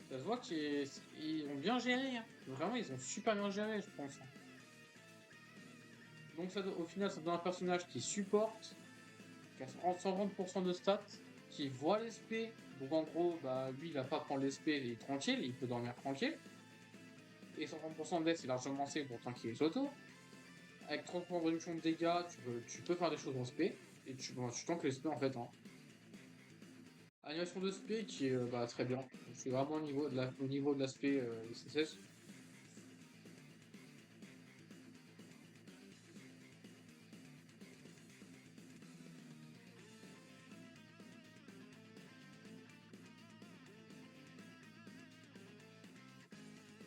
ça se voit qu'ils ont bien géré, hein. Vraiment, ils ont super bien géré, je pense, hein. Donc au final, ça donne un personnage qui supporte, qui a 120% de stats, qui voit l'SP. Donc en gros, bah lui, il va pas prendre l'SP, il est tranquille, il peut dormir tranquille. Et 130% de death, c'est largement assez pour tanker les autos. Avec 30% de réduction de dégâts, tu peux faire des choses en SP. Et tu tankes les SP en fait, hein. Animation de SP qui est bah, très bien. C'est vraiment au niveau de l'aspect SSS.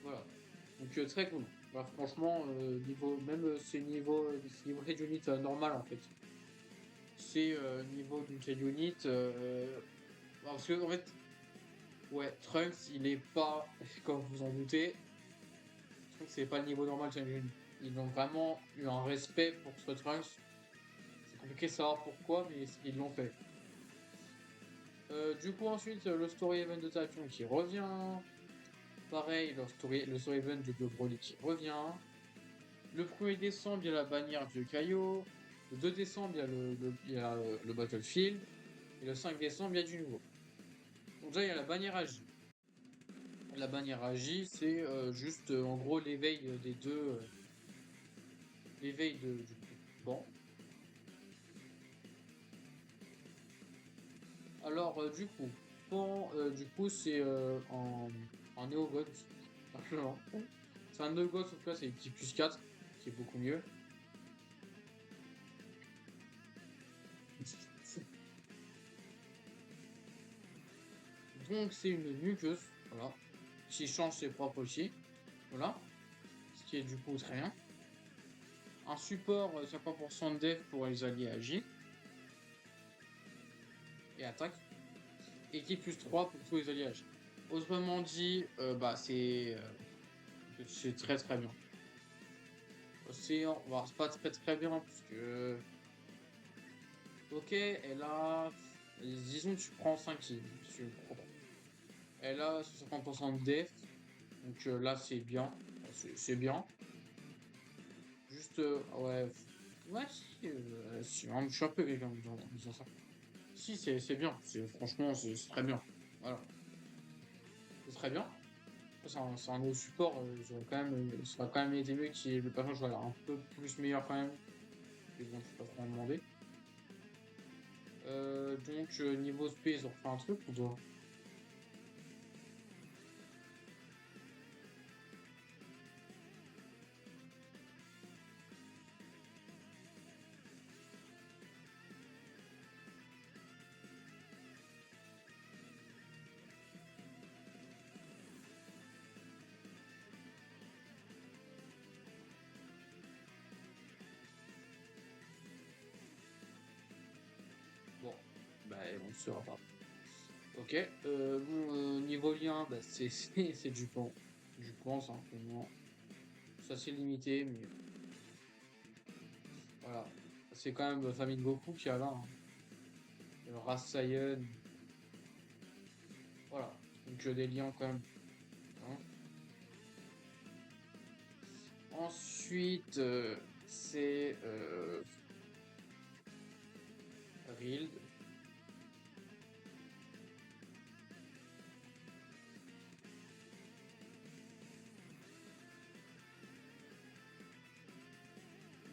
Voilà. Donc très cool. Bah, franchement, c'est niveau head unit normal en fait. C'est niveau d'une head unit. Parce que en fait, ouais, Trunks, il est pas, comme vous en doutez, Trunks c'est pas le niveau normal de head unit. Ils ont vraiment eu un respect pour ce Trunks. C'est compliqué de savoir pourquoi, mais ils l'ont fait. Du coup ensuite, le story event de Tapion qui revient. Pareil, le story event de Broly qui revient. Le 1er décembre, il y a la bannière du Caillot. Le 2 décembre, il y a le Battlefield. Et le 5 décembre, il y a du nouveau. Donc déjà, il y a la bannière AJ. La bannière AJ, c'est juste en gros l'éveil des deux. L'éveil du coup. Bon. Alors, du coup, c'est en Néo-God. Simplement. C'est un Néo-God, sauf que là, c'est petit plus 4, qui est beaucoup mieux. Donc, c'est une muqueuse, voilà, qui change ses propres aussi. Voilà. Ce qui est du coup très bien. Un support 50% de def pour les alliés agis et attaque. Et qui est plus 3 pour tous les alliés agis. Autrement dit, bah c'est très très bien. C'est pas très très bien parce que ok, elle a, disons que tu prends 5 kills, elle a 50% de def, donc là c'est bien, c'est bien. Juste ouais, ouais si, hein, je suis un peu quelqu'un en disant ça. Si c'est bien, franchement c'est très bien. Voilà, c'est très bien. C'est un nouveau support, ça aurait quand même été mieux que le personnage soit un peu plus meilleur quand même. Mais bon, je peux pas trop en demander. Donc niveau SP, ils ont refait un truc ou pas? Bon, bah on ne saura pas. Ok, bon, niveau lien, bah, c'est du pan. Du pan, simplement. C'est assez limité, mais voilà. C'est quand même la famille de Goku qui a là, hein. Le Race Saiyan, voilà. Donc des liens quand même, hein. Ensuite, c'est Rild.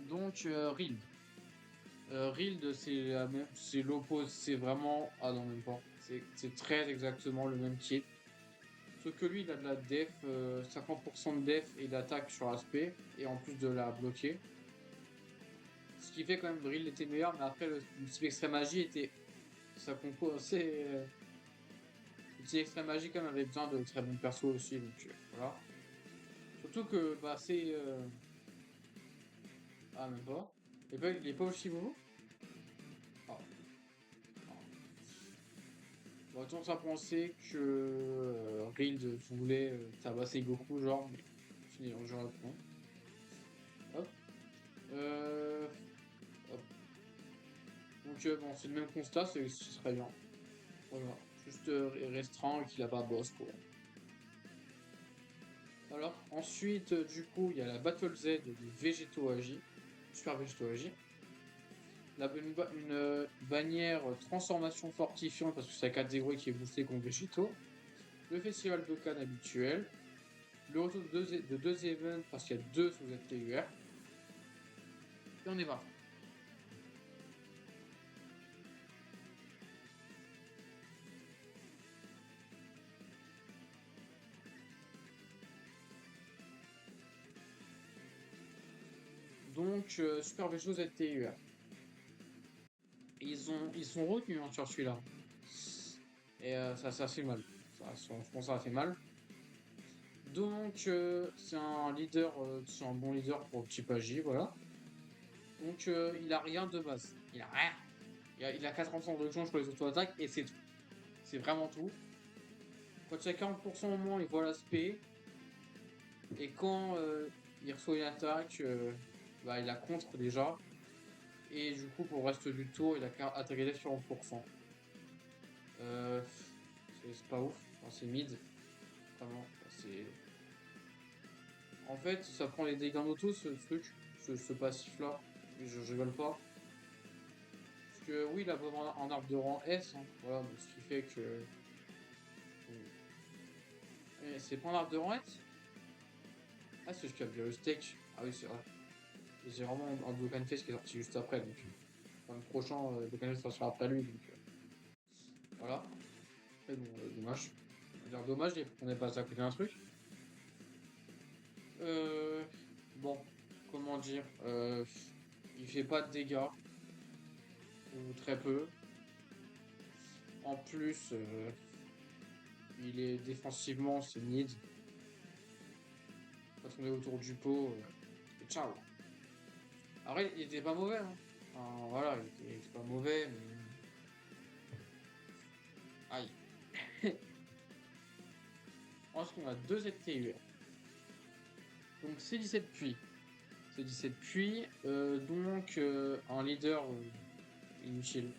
Donc Rild. Rild, c'est l'oppose, c'est vraiment. Ah non, même pas. C'est très exactement le même kit. Sauf que lui, il a de la def, 50% de def et d'attaque sur aspect, et en plus de la bloquer. Ce qui fait quand même Brill était meilleur, mais après, le type extrême magie était. Ça concourt assez. Le type extrême magie, quand même, avait besoin de très bons persos aussi, donc voilà. Surtout que, bah, c'est. Ah, même pas. Il est pas aussi beau. Ah, ah. Bon, tendance à penser que Rild voulait tabasser Goku, genre, mais finalement, je réponds. Hop. Euh, hop. Donc, bon, c'est le même constat, ce serait bien. Voilà. juste restreint et qu'il a pas boss quoi. Alors, ensuite, du coup, il y a la Battle Z de Végéto Agi, Super Végéto Agi. Une bannière transformation fortifiante parce que c'est la catégorie qui est boostée contre Végéto. Le festival de Cannes habituel. Le retour de deux events parce qu'il y a deux sous ZTUR. Et on est parti. Donc, Super Végéto ZTUR. Ils sont retenus hein, sur celui-là. Et ça fait mal. Franchement, ça a fait mal. Donc, c'est un leader, c'est un bon leader pour le type AJ, voilà. Donc, il a rien de base. Il a rien. Il a 80% de change pour les auto-attaques et c'est tout. C'est vraiment tout. Quand il y a 40% au moins, il voit l'aspect. Et quand il reçoit une attaque, bah, il la contre déjà. Et du coup, pour le reste du tour, il a attaqué sur 40%. Euh, c'est pas ouf. Enfin, c'est mid. Vraiment. C'est. En fait, ça prend les dégâts en auto, ce truc. Ce passif-là. Je rigole pas. Parce que oui, il a vraiment un arbre de rang S. Hein. Voilà, donc, ce qui fait que. C'est pas un arbre de rang S. Ah, c'est ce qu'il y a le steak. Ah oui, c'est vrai. Et j'ai vraiment un Dokkan Face qui est sorti juste après. Donc, le prochain Dokkan Face sortira après lui. Donc, voilà. Et bon, dommage. Dire dommage, on est passé à côté d'un truc. Bon, comment dire. Il fait pas de dégâts. Ou très peu. En plus, il est défensivement, c'est mid. Quand on est autour du pot, et ciao. Après, il était pas mauvais. Hein. Enfin, voilà, il était pas mauvais, mais. Aïe. Ensuite, on a deux ZTUR. Donc, C17 puis. C17 puis, donc, un leader inutile.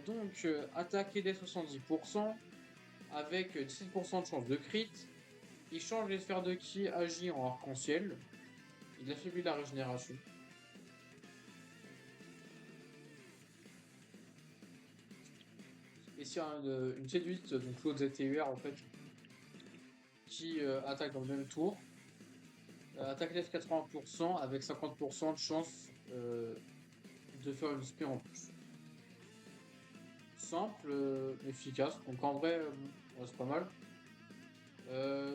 Donc, attaque et des 70% avec 17% de chance de crit. Il change les sphères de ki agi en arc-en-ciel. Il affaiblit la régénération. Et c'est une séduite, donc l'autre ZTUR en fait, qui attaque dans le même tour. Attaque def 80% avec 50% de chance de faire une spé en plus. Simple, efficace. Donc en vrai, ouais, c'est pas mal.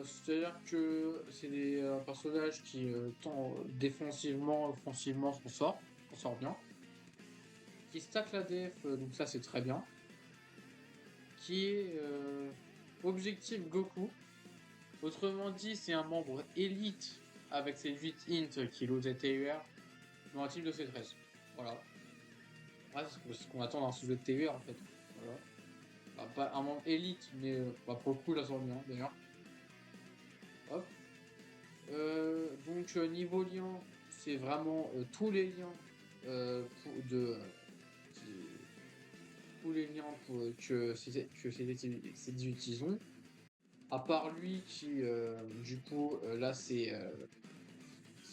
C'est-à-dire que c'est des personnages qui, tant défensivement, offensivement, s'en sort bien. Qui stack la def, donc ça c'est très bien. Qui est objectif Goku. Autrement dit, c'est un membre élite avec ses 8 int qui est l'OZTUR dans un type de C13. Voilà. Ouais, c'est ce qu'on attend dans ce ZTUR en fait. Voilà. Bah, pas un membre élite, mais bah, pour le coup, là, ça va bien d'ailleurs. Hop. Donc, niveau lien, c'est vraiment tous les liens tous les liens que ces 18 ont. À part lui qui, du coup, là, c'est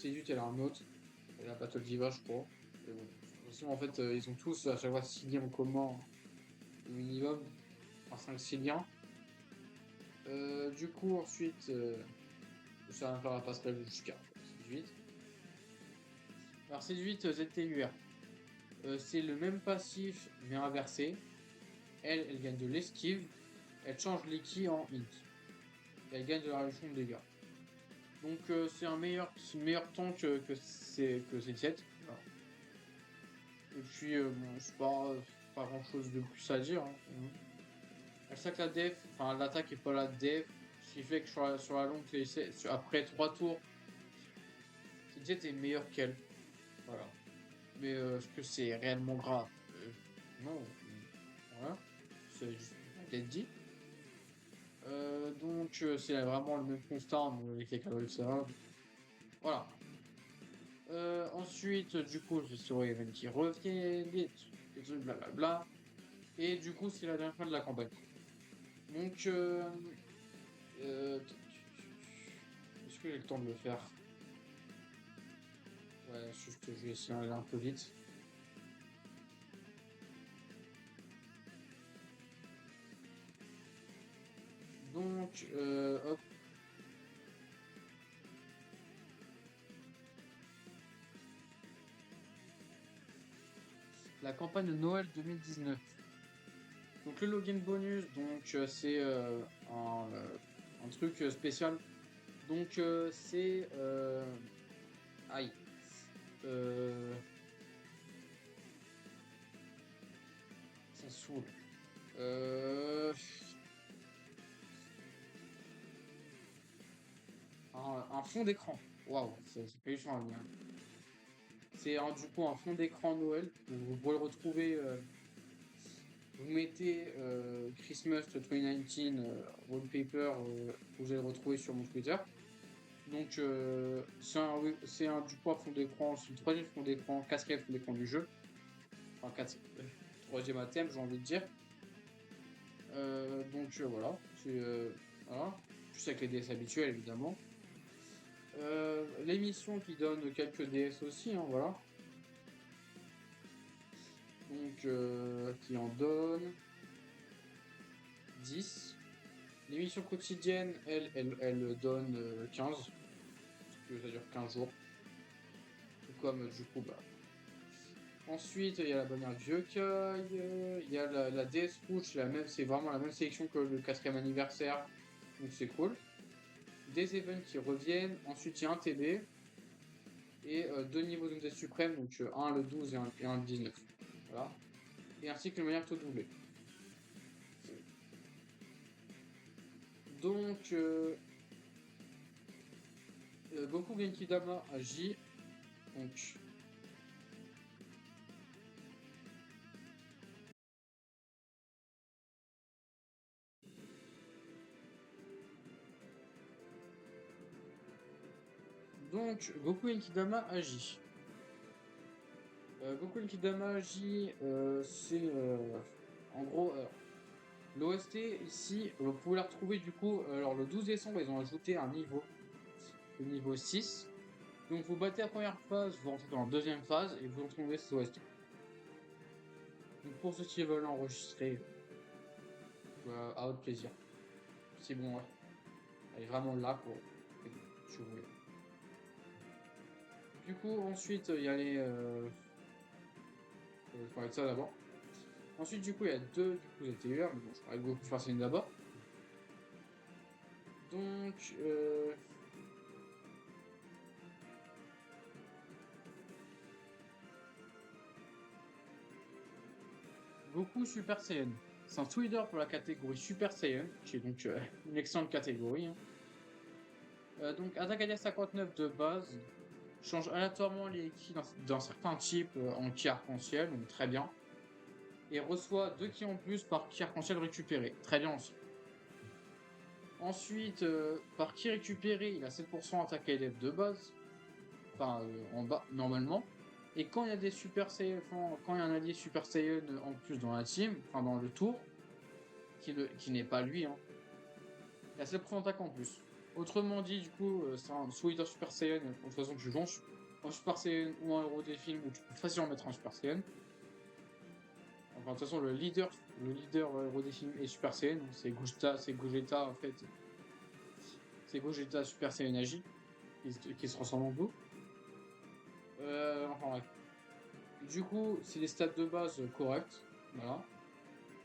du elle a un autre. Elle a Battle Diva, je crois. Mais bon. De toute façon, en fait, ils ont tous à chaque fois 6 liens en commun au minimum. Enfin, 5-6 liens. Du coup, ensuite, ça va faire la passerelle jusqu'à 18. Alors, 18 ZTUR. C'est le même passif, mais inversé. Elle gagne de l'esquive. Elle change les ki en int. Et elle gagne de la réduction de dégâts. Donc, c'est un meilleur tank que c'est 7. Voilà. Et puis, bon, c'est pas grand chose de plus à dire. Hein. Elle sac la def, enfin l'attaque est pas la def, ce qui fait que sur la longue, après 3 tours, Jet est meilleur qu'elle. Voilà. Mais est-ce que c'est réellement grave Non. Voilà. C'est juste peut-être dit. Donc c'est vraiment le même constat avec les cadeaux, etc. Voilà. Ensuite, du coup, je sur Event qui revient, des trucs blablabla. Et du coup, c'est la dernière fin de la campagne. Donc, est-ce que j'ai le temps de le faire? Ouais, juste, je vais essayer d'aller un peu vite. Donc, hop. La campagne de Noël 2019. Donc, le login bonus, donc, c'est un truc spécial. Donc, c'est. Aïe. Euh, Ça saoule. Euh, un fond d'écran. Waouh, c'est pas évident à venir. C'est du coup un fond d'écran Noël. Vous pouvez le retrouver. Vous mettez Christmas 2019 wallpaper. Vous allez le retrouver sur mon Twitter. Donc c'est un du coup un fond d'écran. C'est le troisième fond d'écran, quatrième fond d'écran du jeu. Enfin, troisième à thème, j'ai envie de dire. Donc voilà. Voilà. Plus avec les DS habituels évidemment. L'émission qui donne quelques DS aussi, hein, voilà. Donc, qui en donne 10. L'émission quotidienne, elle donne 15. Parce que ça dure 15 jours. Tout comme, du coup, bah. Ensuite, il y a la bannière du Yokai, il y a la DS Rouge, c'est vraiment la même sélection que le 4e anniversaire. Donc, c'est cool. Des events qui reviennent. Ensuite, il y a un TB. Et deux niveaux de suprême, donc un le 12 et un le 19. Voilà. Et ainsi que le meilleur taux doublé. Donc, Goku Genki Dama agit. Donc, Goku Genki Dama agit. Goku Genki Dama agit, c'est en gros l'OST ici. Vous pouvez la retrouver du coup. Alors, le 12 décembre, ils ont ajouté un niveau, le niveau 6. Donc, vous battez la première phase, vous rentrez dans la deuxième phase et vous retrouvez cette OST. Donc, pour ceux qui veulent enregistrer, à votre plaisir. C'est bon, ouais. Elle est vraiment là pour si vous voulez. Du coup, ensuite, il y a les. Je vais parler de ça d'abord. Ensuite, du coup, il y a deux ETUR, mais bon, je parlais de Goku Super Saiyan d'abord. Donc, Goku Super Saiyan. C'est un Twitter pour la catégorie Super Saiyan, qui est donc une excellente catégorie, hein. Donc, attaque à 59 de base, change aléatoirement les ki d'un certain type en ki arc-en-ciel, donc très bien. Et reçoit 2 ki en plus par ki arc-en-ciel récupéré, très bien aussi. Ensuite, par ki récupéré, il a 7% attaque à élève de base, enfin en bas normalement. Et quand il y a des Super Saiyan, quand il y a un allié Super Saiyan en plus dans la team, enfin dans le tour, qui n'est pas lui, hein, il a 7% d'attaque en plus. Autrement dit, du coup, c'est un soit Super Saiyan, de toute façon tu joues en Super Saiyan ou en héros des films où tu peux facilement mettre un Super Saiyan. Enfin, de toute façon, le leader héros des films est Super Saiyan, c'est Gogeta en fait. C'est Gogeta Super Saiyan Agi, qui se transforme en Blue. Enfin bref. Du coup, c'est des stats de base corrects, voilà.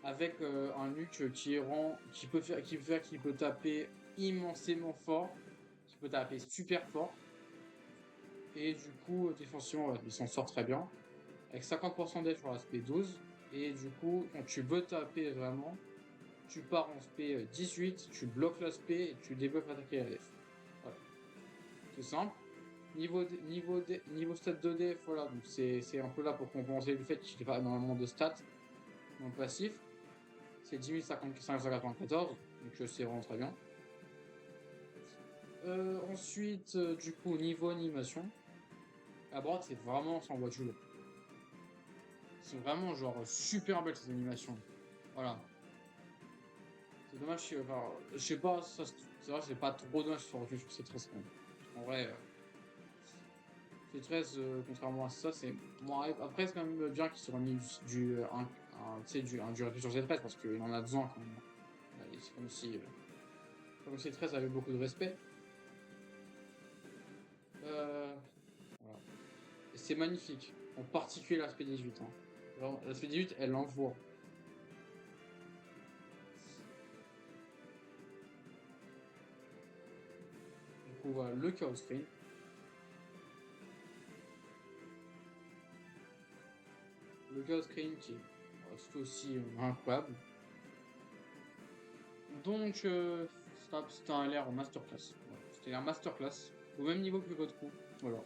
Avec un Luke qui peut taper immensément fort, qui peut taper super fort. Et du coup, défensivement, ouais, il s'en sort très bien. Avec 50% d'aide sur l'aspect 12. Et du coup, quand tu veux taper vraiment, tu pars en SP 18, tu bloques l'aspect et tu débuffes attaquer la def. Voilà. C'est simple. Niveau stat de def, voilà, donc c'est un peu là pour compenser le fait qu'il n'y ait pas énormément de stats dans le passif. C'est 10 594, donc c'est vraiment très bien. Ensuite, du coup, niveau animation, à droite, c'est vraiment sans voiture. C'est vraiment genre super belle ces animations. Voilà. C'est dommage, enfin, je sais pas, c'est vrai, c'est pas trop dommage sur revenu sur C13 quand même. En vrai, C13, contrairement à ça, c'est. Bon, après, c'est quand même bien qu'ils se remis tu sais, du revenu sur C13 parce qu'il en a besoin quand même. C'est comme si. Comme C13 avait beaucoup de respect. Euh, voilà. Et c'est magnifique. En particulier l'aspect 18. Hein. Vraiment, l'aspect 18, elle envoie. Du coup, voilà, le chaos screen. Le chaos screen qui est tout aussi incroyable. Donc, c'était un l'air en masterclass. Voilà. C'était un masterclass. Au même niveau que votre coup. Voilà.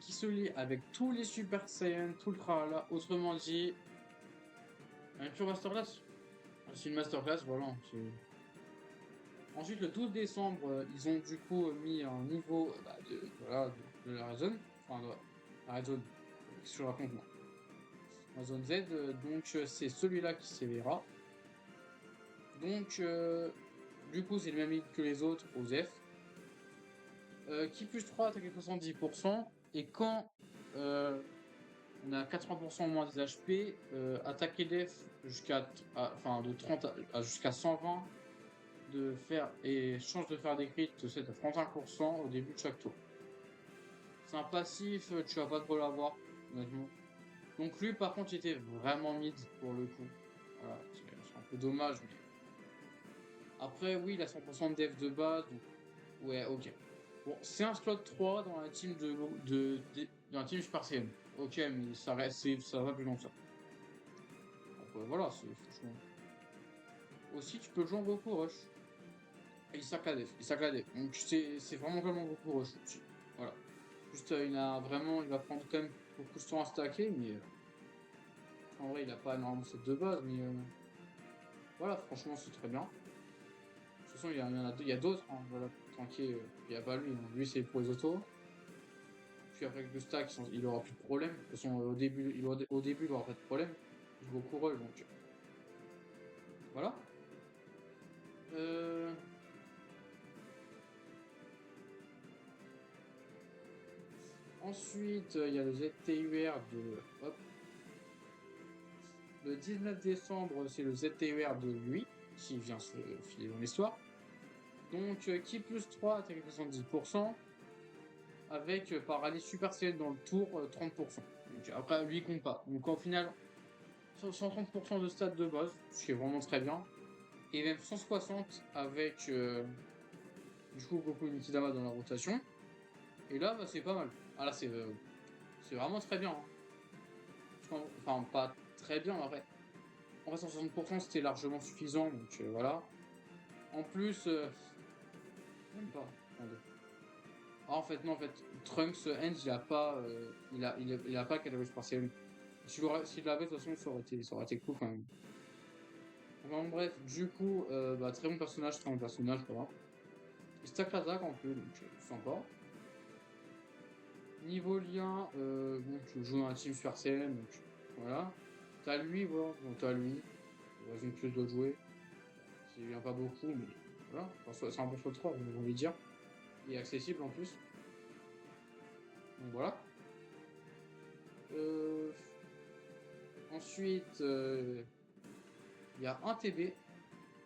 Qui se lie avec tous les Super Saiyan, tout le tralala. Autrement dit, un pure masterclass. C'est une masterclass, voilà. Ensuite, le 12 décembre, ils ont du coup mis un niveau voilà, de la Red Zone. Enfin, de la Red Zone. Qu'est-ce que je raconte moi? La zone Z, donc c'est celui-là qui s'éveillera. Donc, du coup, c'est le même lead que les autres, aux F. Qui plus 3 attaque 70%. Et quand on a 80% moins des HP, attaquer def enfin, de 30 jusqu'à 120 de faire et chance de faire des crits c'est à 35% au début de chaque tour. C'est un passif, tu vas pas trop l'avoir, honnêtement. Donc lui par contre il était vraiment mid pour le coup. Voilà, c'est un peu dommage, mais. Après oui il a 100% de def de base, donc ouais ok. Bon, c'est un slot 3 dans la team dans la team Super Saiyan. Ok, mais ça reste, ça va plus loin que ça. Donc voilà, c'est franchement. Aussi, tu peux jouer en Goku Rush. Et il sac la def, il sac la def. Donc c'est vraiment vraiment Goku Rush aussi. Voilà. Juste, il va prendre quand même beaucoup de temps à stacker, mais en vrai, il a pas énormément de set de base, mais voilà, franchement, c'est très bien. De toute façon, il y a d'autres, hein, voilà, tranquille, il n'y a pas lui, hein. Lui, c'est pour les autos. Puis après, avec le stack, il aura plus de problème. De toute façon, au début, il aura pas de problème. Il joue au Coureur, donc voilà. Euh, Ensuite, il y a le ZTUR de. Hop. Le 19 décembre, c'est le ZTUR de lui, qui vient se filer dans l'histoire. Donc, qui plus 3 attaque 70%, avec par aller super ciel dans le tour 30%. Donc, après, lui, il compte pas. Donc, au final, 130% de stats de base, ce qui est vraiment très bien. Et même 160 avec du coup Goku Nikidama dans la rotation. Et là, bah, c'est pas mal. Ah là, c'est vraiment très bien. Hein. Enfin, pas très bien, mais après. En vrai, 160% c'était largement suffisant, donc voilà. En plus, même pas. Attendez. Ah, en fait, non, en fait, Trunks End, il a pas le catégorie spatiale. S'il l'avait, de toute façon, ça aurait été cool quand même. Enfin, bref, du coup, bah, très bon personnage, voilà. Il stack l'attaque en plus, donc sympa. Niveau lien, bon, tu joues dans la team Super Saiyan, donc voilà. T'as lui, voilà, donc t'as lui. Raison de plus de jouer. Il vient pas beaucoup, mais voilà. Enfin, c'est un bon choix de 3, j'ai envie de dire. Il est accessible en plus. Donc voilà. Euh, Ensuite, il y a un TB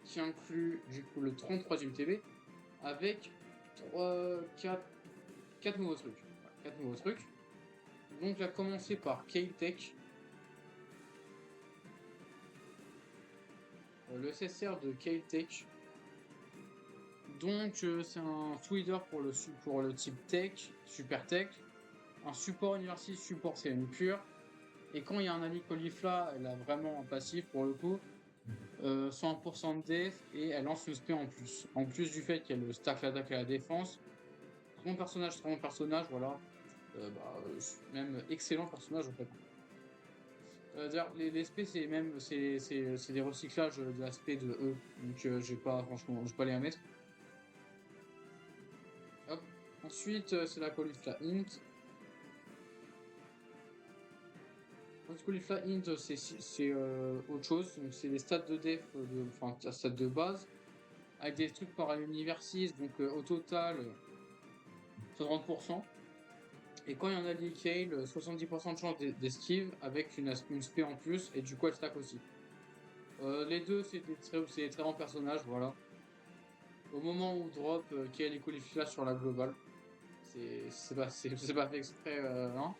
qui inclut du coup le 33e TB avec 3, 4 nouveaux trucs. Voilà, 4 nouveaux trucs. Donc, il a commencé par K-Tech, le SSR de K-Tech. Donc, c'est un sweater pour le type Tech, Super Tech, un support University, support c'est une pure. Et quand il y a un Ali Caulifla, elle a vraiment un passif pour le coup. 100% de def et elle lance une spé en plus. En plus du fait qu'elle stack l'attaque et la défense. Très bon personnage, voilà. Même excellent personnage en fait. D'ailleurs, les spés, c'est des recyclages de l'aspect de E. Donc, franchement, j'ai pas les à mettre. Hop. Ensuite, c'est la Caulifla Int. Caulifla Int, c'est autre chose. Donc, c'est des stats de def, enfin, des stats de base, avec des trucs par l'univers 6. Donc, au total, 60%. Et quand il y a un allié Kale, 70% de chance d'esquive avec une spé en plus, et du coup, elle stack aussi. Les deux, c'est des très bons personnages, voilà. Au moment où drop Kale et Caulifla sur la globale, c'est pas fait exprès, hein.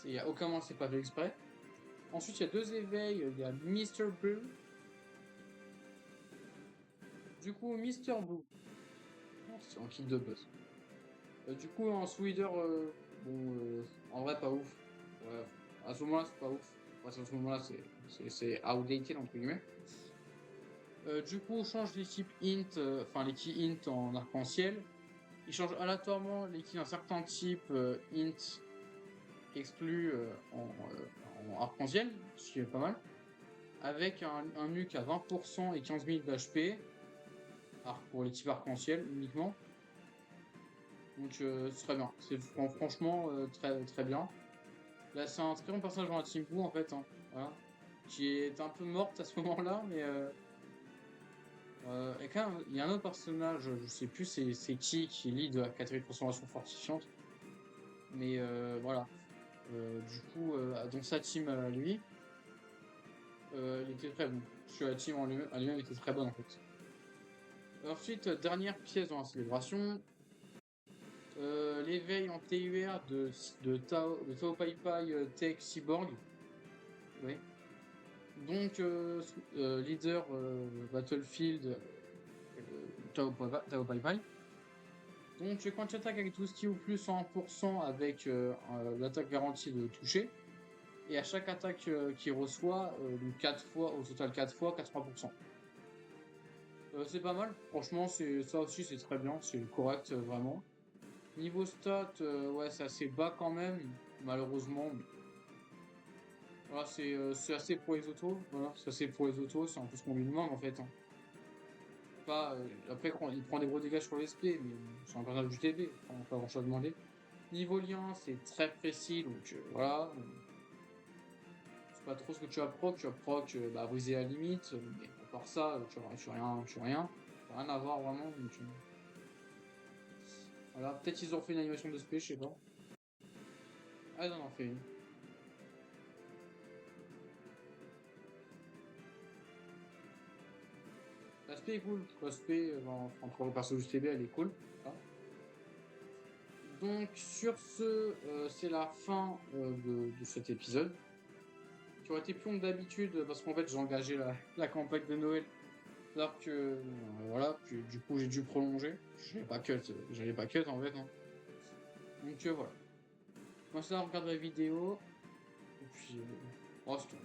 Il y a aucun moment c'est pas fait exprès. Ensuite, il y a deux éveils. Il y a Mr. Blue. Du coup, Mr. Blue. C'est un kill de buzz. Du coup, en Sweeter, bon, en vrai, pas ouf. Ouais, à ce moment-là, c'est pas ouf. Ouais, à ce moment-là, c'est outdated, entre guillemets. Du coup, on change les types int, enfin les keys int en arc-en-ciel. Il change aléatoirement les keys d'un certain type int exclu en arc-en-ciel, ce qui est pas mal. Avec un nuke à 20% et 15 000 d'HP. Pour les types arc-en-ciel uniquement. Donc c'est très bien. C'est franchement très très bien. Là c'est un très bon personnage dans la Team Blue en fait. Hein. Voilà. Qui est un peu morte à ce moment-là, mais et quand même, il y a un autre personnage, je sais plus c'est qui lead la catégorie de transformation fortifiante. Mais voilà. Du coup, dans sa team à lui, il était très bon. Sur la team en lui-même, il était très bon en fait. Ensuite, dernière pièce dans la célébration, l'éveil en TUR de Tao Pai Pai Tech Cyborg. Oui. Donc, leader Battlefield Tao Pai Pai. Donc, quand tu attaques avec tout ski ou plus 100% avec l'attaque garantie de toucher, et à chaque attaque qu'il reçoit, donc 4 fois, au total 4 fois, 80%. C'est pas mal, franchement, ça aussi c'est très bien, c'est correct vraiment. Niveau stats, ouais, c'est assez bas quand même, malheureusement. Voilà, c'est assez pour les autos. Voilà, c'est assez pour les autos, c'est un peu ce qu'on lui demande en fait. Hein. Pas, après, il prend des gros dégâts sur les SP, mais c'est un personnage du TB, on n'a pas grand chose à demander. Niveau lien, c'est très précis, donc voilà. C'est pas trop ce que tu vas proc, bah, briser à la limite, mais à part ça, tu rien. Rien à voir vraiment. Donc, voilà, peut-être ils ont fait une animation de SP, je sais pas. Ah, ils en ont fait une. L'aspect est cool. L'aspect, entre le perso du TB, elle est cool. Voilà. Donc, sur ce, c'est la fin de cet épisode. Qui aurait été plus long que d'habitude, parce qu'en fait, j'ai engagé la campagne de Noël. Alors que, voilà, puis, du coup, j'ai dû prolonger. J'allais pas cut en fait. Hein. Donc, voilà. Moi, ça, on regarde la vidéo. Et puis, oh, c'est tout.